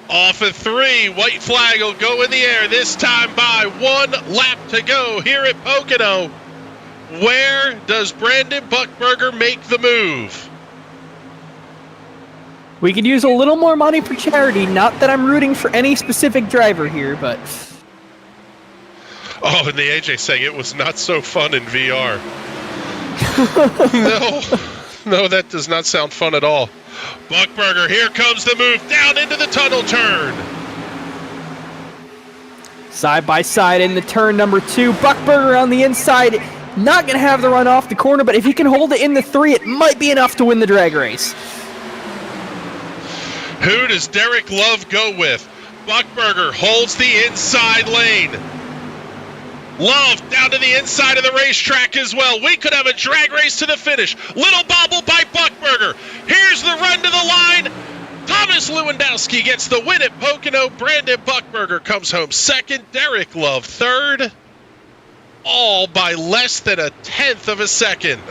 Off of 3, white flag will go in the air, this time by 1 lap to go here at Pocono. Where does Brandon Buckberger make the move? We could use a little more money for charity. Not that I'm rooting for any specific driver here, but... Oh, and the AJ saying it was not so fun in VR. No, that does not sound fun at all. Buckberger, here comes the move down into the tunnel turn. Side by side in the turn number 2. Buckberger on the inside. Not going to have the run off the corner, but if he can hold it in the 3, it might be enough to win the drag race. Who does Derek Love go with? Buckberger holds the inside lane. Love down to the inside of the racetrack as well. We could have a drag race to the finish. Little bobble by Buckberger. Here's the run to the line. Thomas Lewandowski gets the win at Pocono. Brandon Buckberger comes home second. Derek Love third. All by less than a tenth of a second.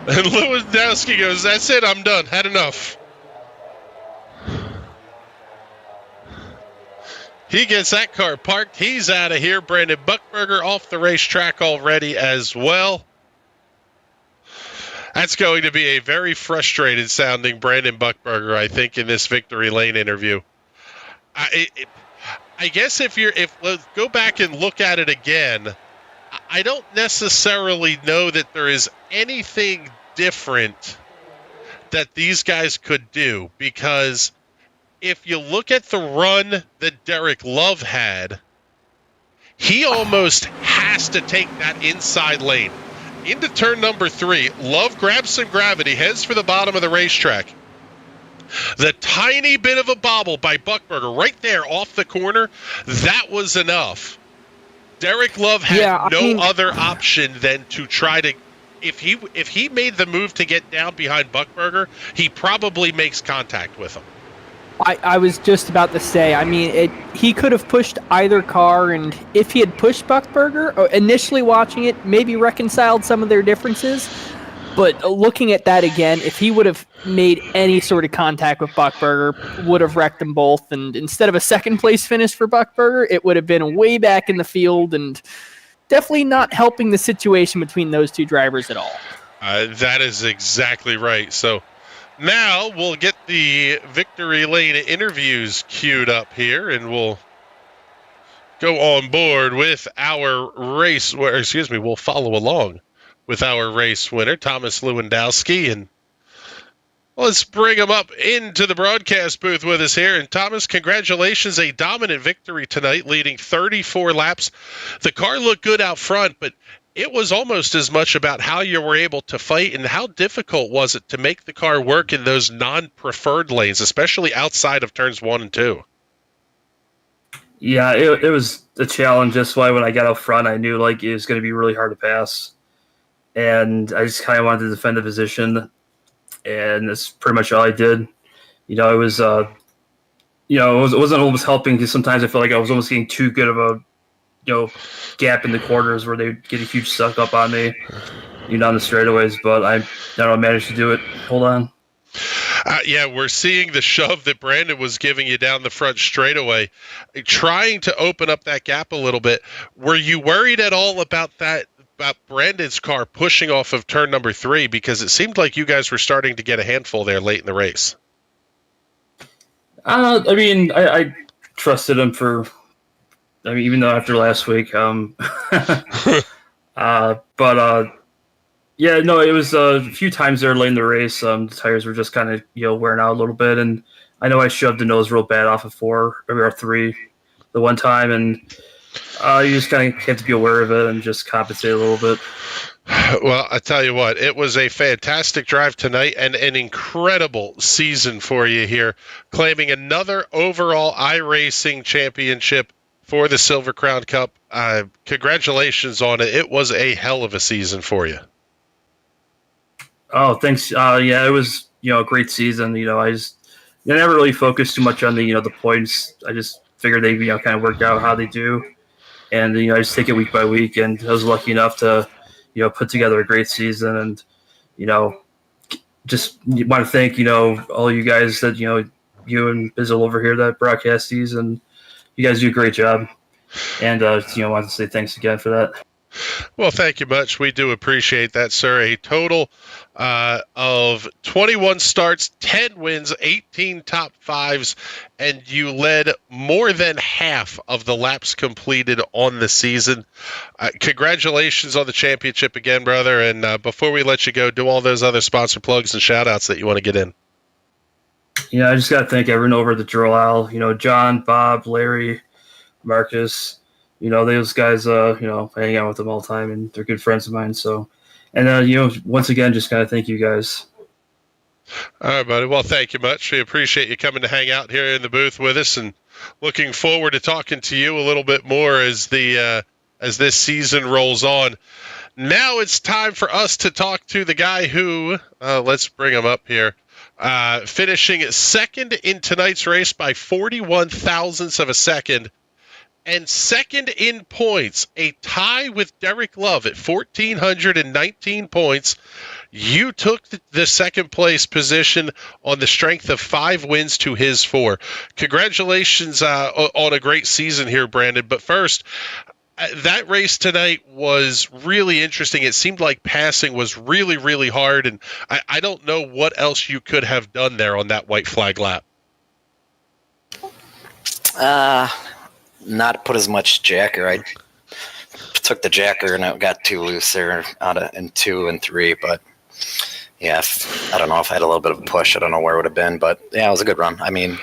And Lewandowski goes, that's it, I'm done. Had enough. He gets that car parked. He's out of here. Brandon Buckberger off the racetrack already as well. That's going to be a very frustrated sounding Brandon Buckberger, I think, in this victory lane interview. I guess if let's go back and look at it again, I don't necessarily know that there is anything different that these guys could do, because if you look at the run that Derek Love had, he almost has to take that inside lane. Into turn number 3, Love grabs some gravity, heads for the bottom of the racetrack. The tiny bit of a bobble by Buckberger right there off the corner, that was enough. Derek Love had no other option than to try to, if he made the move to get down behind Buckberger, he probably makes contact with him. I was just about to say, I mean, he could have pushed either car, and if he had pushed Buckberger, initially watching it, maybe reconciled some of their differences, but looking at that again, if he would have made any sort of contact with Buckberger, would have wrecked them both, and instead of a second-place finish for Buckberger, it would have been way back in the field, and definitely not helping the situation between those two drivers at all. That is exactly right. So now we'll get the victory lane interviews queued up here, and we'll go on board with our race. We'll follow along with our race winner, Thomas Lewandowski, and let's bring him up into the broadcast booth with us here. And Thomas, congratulations, a dominant victory tonight, leading 34 laps. The car looked good out front, but it was almost as much about how you were able to fight, and how difficult was it to make the car work in those non-preferred lanes, especially outside of turns 1 and 2. Yeah, it was a challenge. That's why when I got out front, I knew it was going to be really hard to pass. And I just kind of wanted to defend the position, and that's pretty much all I did. It was, it wasn't almost helping, because sometimes I felt like I was almost getting too good of a, gap in the corners where they get a huge suck up on me, on the straightaways. But I managed to do it. Hold on. Yeah, we're seeing the shove that Brandon was giving you down the front straightaway, trying to open up that gap a little bit. Were you worried at all about that? About Brandon's car pushing off of turn number 3, because it seemed like you guys were starting to get a handful there late in the race. I trusted him for I mean, even though after last week, yeah, no, it was a few times there late in the race. The tires were just kind of wearing out a little bit, and I know I shoved the nose real bad off of 4 or 3 the one time, and you just kind of have to be aware of it and just compensate a little bit. Well, I tell you what, it was a fantastic drive tonight and an incredible season for you here, claiming another overall iRacing championship for the Silver Crown Cup. Congratulations on it. It was a hell of a season for you. Oh, thanks. Yeah, it was a great season. I never really focused too much on the the points. I just figured they kind of worked out how they do, and I just take it week by week. And I was lucky enough to put together a great season, and just want to thank all you guys that you and Bizzle over here that broadcast these, and you guys do a great job. And want to say thanks again for that. Well, thank you much. We do appreciate that, sir. A total of 21 starts, 10 wins, 18 top fives, and you led more than half of the laps completed on the season. Congratulations on the championship again, brother. And before we let you go, do all those other sponsor plugs and shout-outs that you want to get in. Yeah, I just got to thank everyone over at the Drill John, Bob, Larry, Marcus. Those guys, hang out with them all the time, and they're good friends of mine. So, and, once again, just kind of thank you guys. All right, buddy. Well, thank you much. We appreciate you coming to hang out here in the booth with us, and looking forward to talking to you a little bit more as as this season rolls on. Now it's time for us to talk to the guy who, let's bring him up here, finishing second in tonight's race by 41 thousandths of a second. And second in points, a tie with Derek Love at 1,419 points. You took the second place position on the strength of 5 wins to his 4. Congratulations on a great season here, Brandon. But first, that race tonight was really interesting. It seemed like passing was really, really hard, and I don't know what else you could have done there on that white flag lap. Not put as much jacker. I took the jacker and it got too loose there in 2 and 3. But yeah, I don't know if I had a little bit of a push. I don't know where it would have been. But yeah, it was a good run. I mean,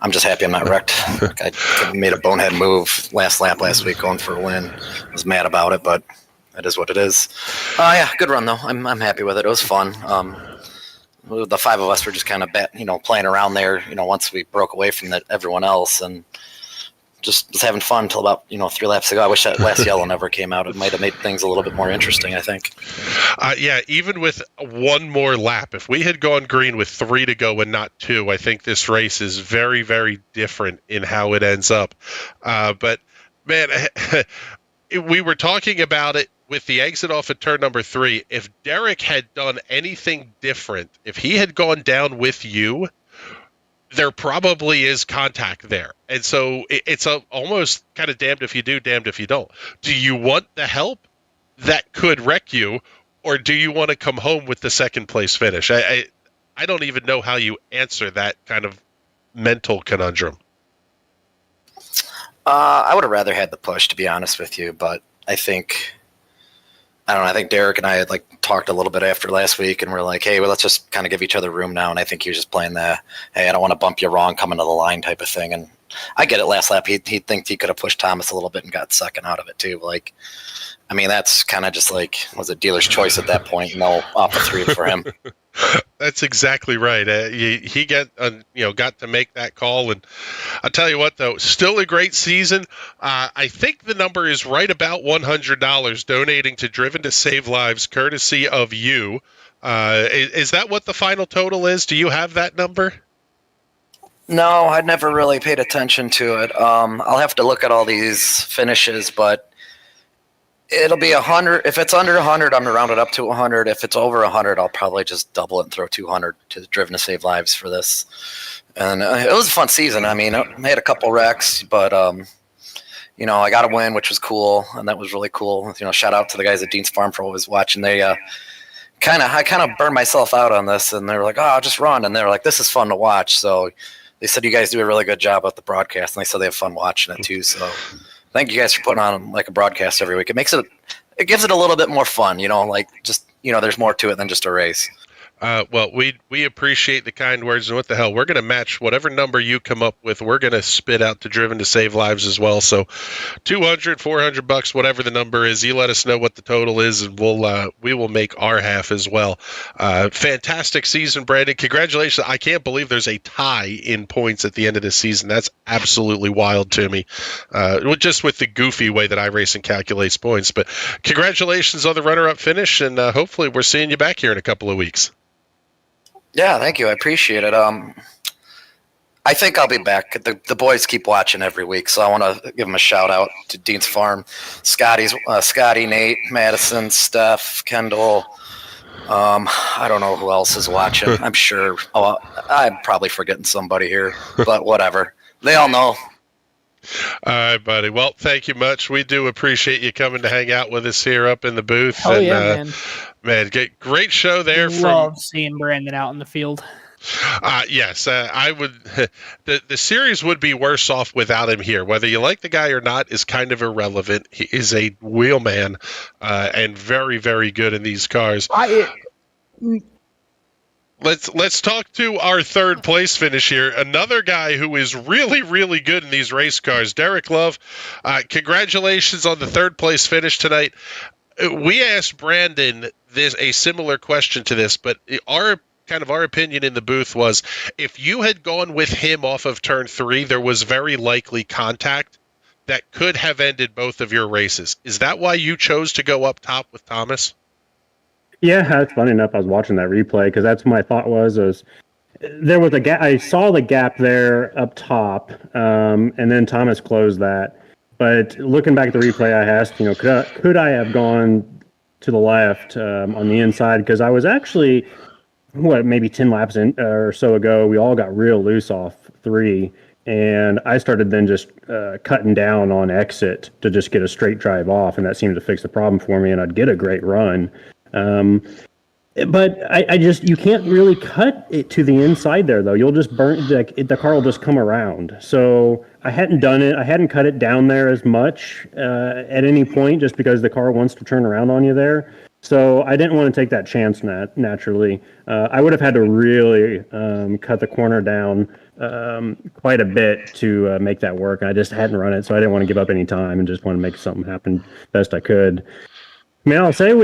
I'm just happy I'm not wrecked. I made a bonehead move last lap last week going for a win. I was mad about it, but it is what it is. Yeah, good run though. I'm happy with it. It was fun. The 5 of us were just kind of playing around there. Once we broke away from everyone else and just was having fun until about 3 laps ago. I wish that last yellow never came out. It might have made things a little bit more interesting, I think. Yeah, even with one more lap, if we had gone green with 3 to go and not 2, I think this race is very, very different in how it ends up. But man, we were talking about it with the exit off at turn number 3. If Derek had done anything different, if he had gone down with you, there probably is contact there. And so it's almost kind of damned if you do, damned if you don't. Do you want the help that could wreck you, or do you want to come home with the second place finish? I don't even know how you answer that kind of mental conundrum. I would have rather had the push, to be honest with you, but I think Derek and I had talked a little bit after last week, and we're like, hey, well, let's just kind of give each other room now. And I think he was just playing the, hey, I don't want to bump you wrong coming to the line type of thing. And I get it. Last lap, he'd think he could have pushed Thomas a little bit and got second out of it too. That's kind of just was it dealer's choice at that point? Off the 3 for him. That's exactly right. He got to make that call, and I'll tell you what, though, still a great season. I think the number is right about $100 donating to Driven to Save Lives, courtesy of you. Is that what the final total is? Do you have that number? No, I never really paid attention to it. I'll have to look at all these finishes, but it'll be 100. If it's under 100, I'm going to round it up to 100. If it's over 100, I'll probably just double it and throw 200 to Driven to Save Lives for this. And it was a fun season. I mean, I had a couple wrecks, but I got a win, which was cool, and that was really cool. Shout out to the guys at Dean's Farm for always watching. They I kind of burned myself out on this, and they were like, "Oh, I'll just run," and they were like, "This is fun to watch." So they said you guys do a really good job at the broadcast, and they said they have fun watching it too. So Thank you guys for putting on like a broadcast every week. It gives it a little bit more fun, there's more to it than just a race. Well, we appreciate the kind words, and what the hell, we're going to match whatever number you come up with. We're going to spit out to Driven to Save Lives as well. So $200, $400, whatever the number is, you let us know what the total is, and we will make our half as well. Fantastic season, Brandon. Congratulations. I can't believe there's a tie in points at the end of the season. That's absolutely wild to me, just with the goofy way that iRacing calculates points. But congratulations on the runner-up finish, and hopefully we're seeing you back here in a couple of weeks. Yeah, thank you. I appreciate it. I think I'll be back. The boys keep watching every week, so I want to give them a shout out to Dean's Farm, Scotty, Nate, Madison, Steph, Kendall. I don't know who else is watching. I'm sure. I'm probably forgetting somebody here, but whatever. They all know. All right, buddy. Well, thank you much. We do appreciate you coming to hang out with us here up in the booth. Oh, yeah, man. Man, great show there. Love seeing Brandon out in the field. Yes, I would. The series would be worse off without him here. Whether you like the guy or not is kind of irrelevant. He is a wheelman and very, very good in these cars. Let's talk to our third place finish here. Another guy who is really, really good in these race cars, Derek Love. Congratulations on the third place finish tonight. We asked Brandon a similar question to this, but our opinion in the booth was if you had gone with him off of turn 3, there was very likely contact that could have ended both of your races. Is that why you chose to go up top with Thomas? Yeah, that's funny enough. I was watching that replay because that's what my thought was there was a gap. I saw the gap there up top, and then Thomas closed that. But looking back at the replay, I asked, could I have gone to the left on the inside? Because I was actually, maybe 10 laps or so ago, we all got real loose off 3. And I started then just cutting down on exit to just get a straight drive off. And that seemed to fix the problem for me. And I'd get a great run. But you can't really cut it to the inside there, though. You'll just burn, the car will just come around. So I hadn't done it. I hadn't cut it down there as much at any point just because the car wants to turn around on you there. So I didn't want to take that chance naturally. I would have had to really cut the corner down quite a bit to make that work. I just hadn't run it, so I didn't want to give up any time and just want to make something happen best I could. I mean, I'll say I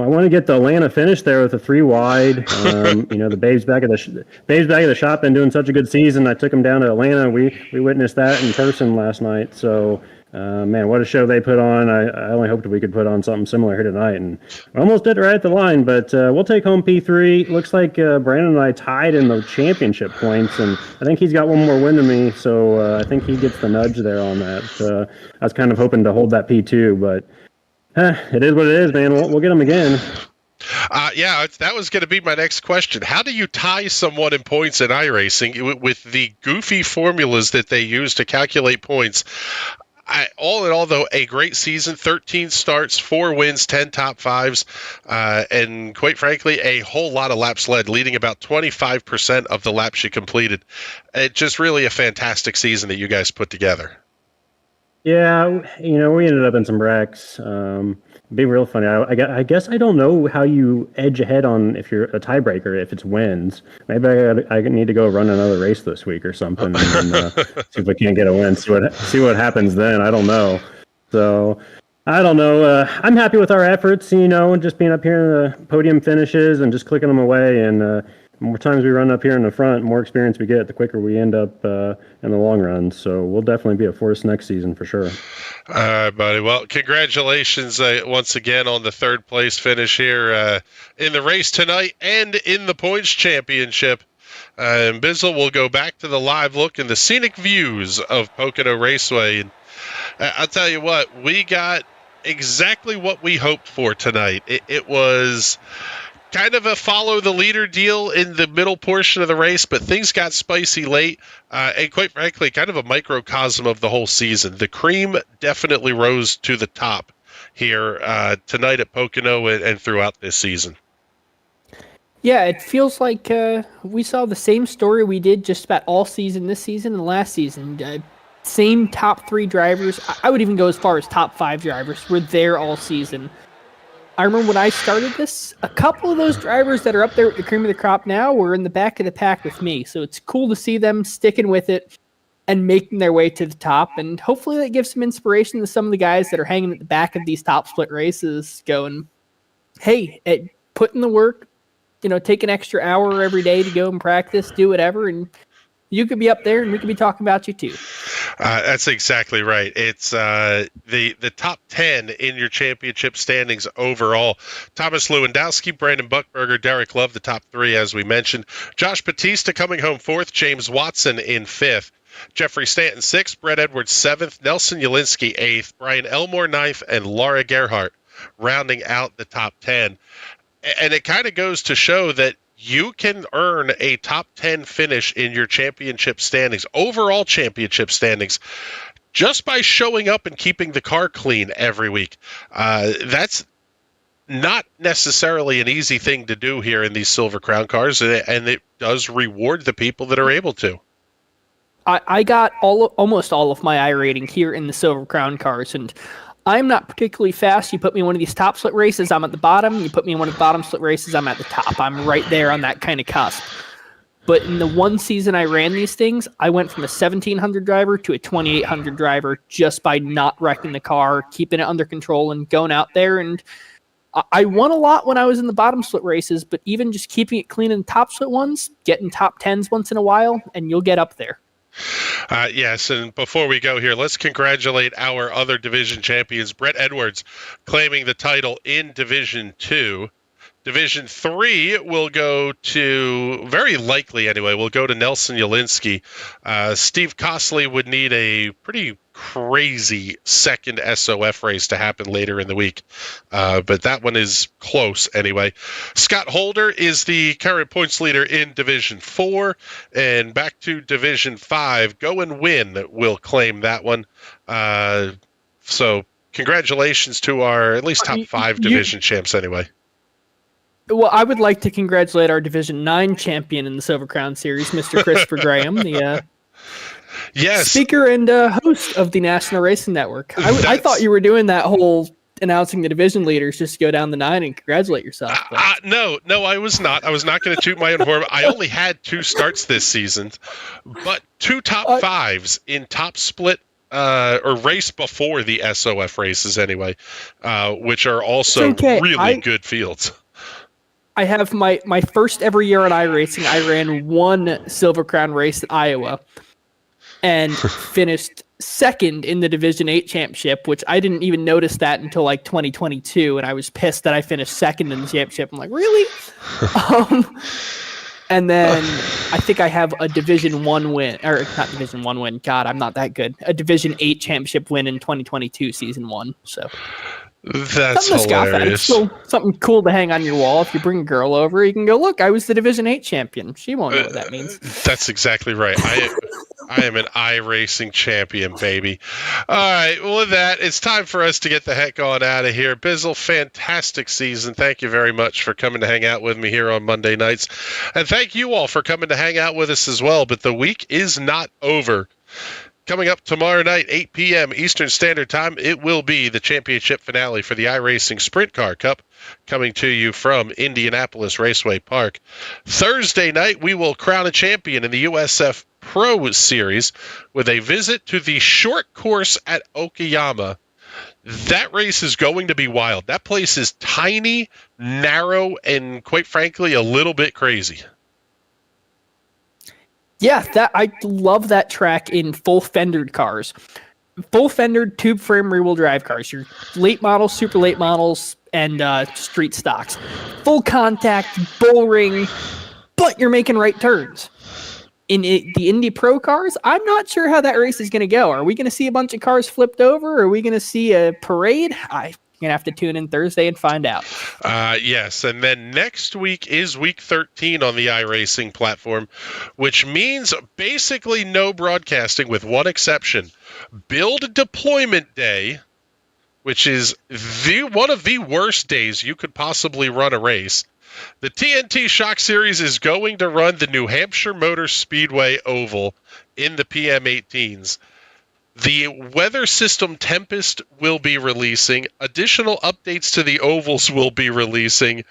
want to get the Atlanta finish there with a 3 wide. The Babes back at the shop been doing such a good season. I took them down to Atlanta. We witnessed that in person last night. So, man, what a show they put on. I only hoped we could put on something similar here tonight, and we almost did right at the line. But we'll take home P3. Looks like Brandon and I tied in the championship points, and I think he's got one more win than me. So I think he gets the nudge there on that. I was kind of hoping to hold that P2, but. It is what it is, man. We'll get them again. That was going to be my next question. How do you tie someone in points in iRacing with the goofy formulas that they use to calculate points? All in all, though, a great season, 13 starts, 4 wins, 10 top 5s, and quite frankly, a whole lot of laps led, leading about 25% of the laps you completed. Just really a fantastic season that you guys put together. Yeah, we ended up in some wrecks. It'd be real funny. I guess I don't know how you edge ahead on if you're a tiebreaker, if it's wins. Maybe I need to go run another race this week or something and see if I can't get a win. See what happens then. I don't know. So I don't know. I'm happy with our efforts, just being up here in the podium finishes and just clicking them away. And the more times we run up here in the front, more experience we get, the quicker we end up in the long run. So we'll definitely be a force next season for sure. All right, buddy. Well, congratulations once again on the third place finish here in the race tonight and in the points championship. And Bizzle will go back to the live look and the scenic views of Pocono Raceway. And I'll tell you what, we got exactly what we hoped for tonight. It was kind of a follow the leader deal in the middle portion of the race, but things got spicy late, and quite frankly, kind of a microcosm of the whole season. The cream definitely rose to the top here tonight at Pocono and throughout this season. Yeah, it feels like we saw the same story we did just about all season this season and last season. same top 3 drivers. I would even go as far as top 5 drivers were there all season. I remember when I started this, a couple of those drivers that are up there with the cream of the crop now were in the back of the pack with me. So it's cool to see them sticking with it and making their way to the top. And hopefully that gives some inspiration to some of the guys that are hanging at the back of these top split races going, hey, put in the work, take an extra hour every day to go and practice, do whatever, and you could be up there and we could be talking about you too. That's exactly right. It's the top 10 in your championship standings overall. Thomas Lewandowski, Brandon Buchberger, Derek Love, the top 3, as we mentioned. Josh Batista coming home 4th, James Watson in 5th. Jeffrey Stanton 6th, Brett Edwards 7th, Nelson Yalinsky 8th, Brian Elmore 9th, and Laura Gerhardt rounding out the top 10. And it kind of goes to show that you can earn a top 10 finish in your championship standings, overall championship standings, just by showing up and keeping the car clean every week. That's not necessarily an easy thing to do here in these Silver Crown cars, and it does reward the people that are able to. I got almost all of my I rating here in the Silver Crown cars, and I'm not particularly fast. You put me in one of these top split races, I'm at the bottom. You put me in one of the bottom split races, I'm at the top. I'm right there on that kind of cusp. But in the one season I ran these things, I went from a 1,700 driver to a 2,800 driver just by not wrecking the car, keeping it under control, and going out there. And I won a lot when I was in the bottom split races, but even just keeping it clean in the top split ones, getting top 10s once in a while, and you'll get up there. Yes, and before we go here, let's congratulate our other division champions. Brett Edwards claiming the title in Division 2. Division 3 will go to, very likely anyway, will go to Nelson Yalinsky. Steve Costley would need a pretty crazy second SOF race to happen later in the week. But that one is close anyway. Scott Holder is the current points leader in Division 4. And back to Division 5, Go and Win will claim that one. So congratulations to our at least top 5 division champs anyway. Well, I would like to congratulate our Division 9 champion in the Silver Crown Series, Mr. Christopher Graham, the yes. speaker and host of the National Racing Network. I thought you were doing that whole announcing the division leaders just to go down the 9 and congratulate yourself. No, I was not. I was not going to toot my own horn. I only had 2 starts this season, but 2 top 5s in top split or race before the SOF races anyway, which are also really good fields. I have my first ever year on iRacing. I ran 1 Silver Crown race in Iowa and finished second in the Division 8 championship, which I didn't even notice that until like 2022, and I was pissed that I finished second in the championship. I'm like, really? And then I think I have a Division 1 win, or not Division 1 win. God, I'm not that good. A Division 8 championship win in 2022 season 1. So that's hilarious. It's still something cool to hang on your wall. If you bring a girl over, you can go, look, I was the Division 8 champion. She won't know what that means. That's exactly right. I am an iRacing champion, baby. All right, well, with that, it's time for us to get the heck on out of here. Bizzle, fantastic season. Thank you very much for coming to hang out with me here on Monday nights. And thank you all for coming to hang out with us as well. But the week is not over. Coming up tomorrow night, 8 p.m. Eastern Standard Time, it will be the championship finale for the iRacing Sprint Car Cup, coming to you from Indianapolis Raceway Park. Thursday night, we will crown a champion in the USF Pro Series with a visit to the short course at Okayama. That race is going to be wild. That place is tiny, narrow, and quite frankly, a little bit crazy. Yeah, I love that track in full fendered cars. Full fendered tube frame rear wheel drive cars. Your late models, super late models, and street stocks. Full contact, bull ring, but you're making right turns. In the Indy Pro cars, I'm not sure how that race is going to go. Are we going to see a bunch of cars flipped over? Are we going to see a parade? I'm going to have to tune in Thursday and find out. Yes, and then next week is week 13 on the iRacing platform, which means basically no broadcasting with one exception. Build Deployment Day, which is one of the worst days you could possibly run a race. The TNT Shock Series is going to run the New Hampshire Motor Speedway Oval in the PM18s. The weather system Tempest will be releasing. Additional updates to the ovals will be releasing.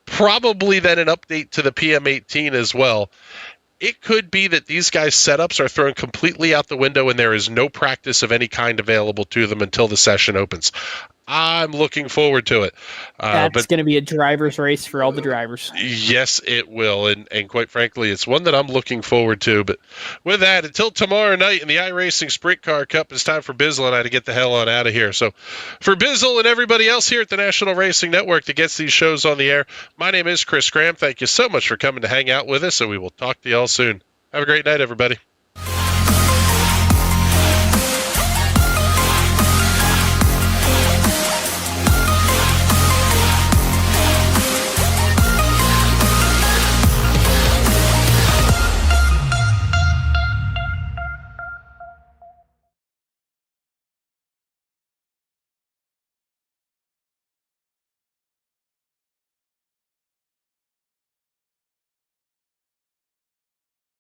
Probably then an update to the PM18 as well. It could be that these guys' setups are thrown completely out the window and there is no practice of any kind available to them until the session opens. I'm looking forward to it. That's going to be a driver's race for all the drivers. Yes, it will. And quite frankly, it's one that I'm looking forward to. But with that, until tomorrow night in the iRacing Sprint Car Cup, it's time for Bizzle and I to get the hell on out of here. So for Bizzle and everybody else here at the National Racing Network that gets these shows on the air, my name is Chris Graham. Thank you so much for coming to hang out with us, and we will talk to you all soon. Have a great night, everybody.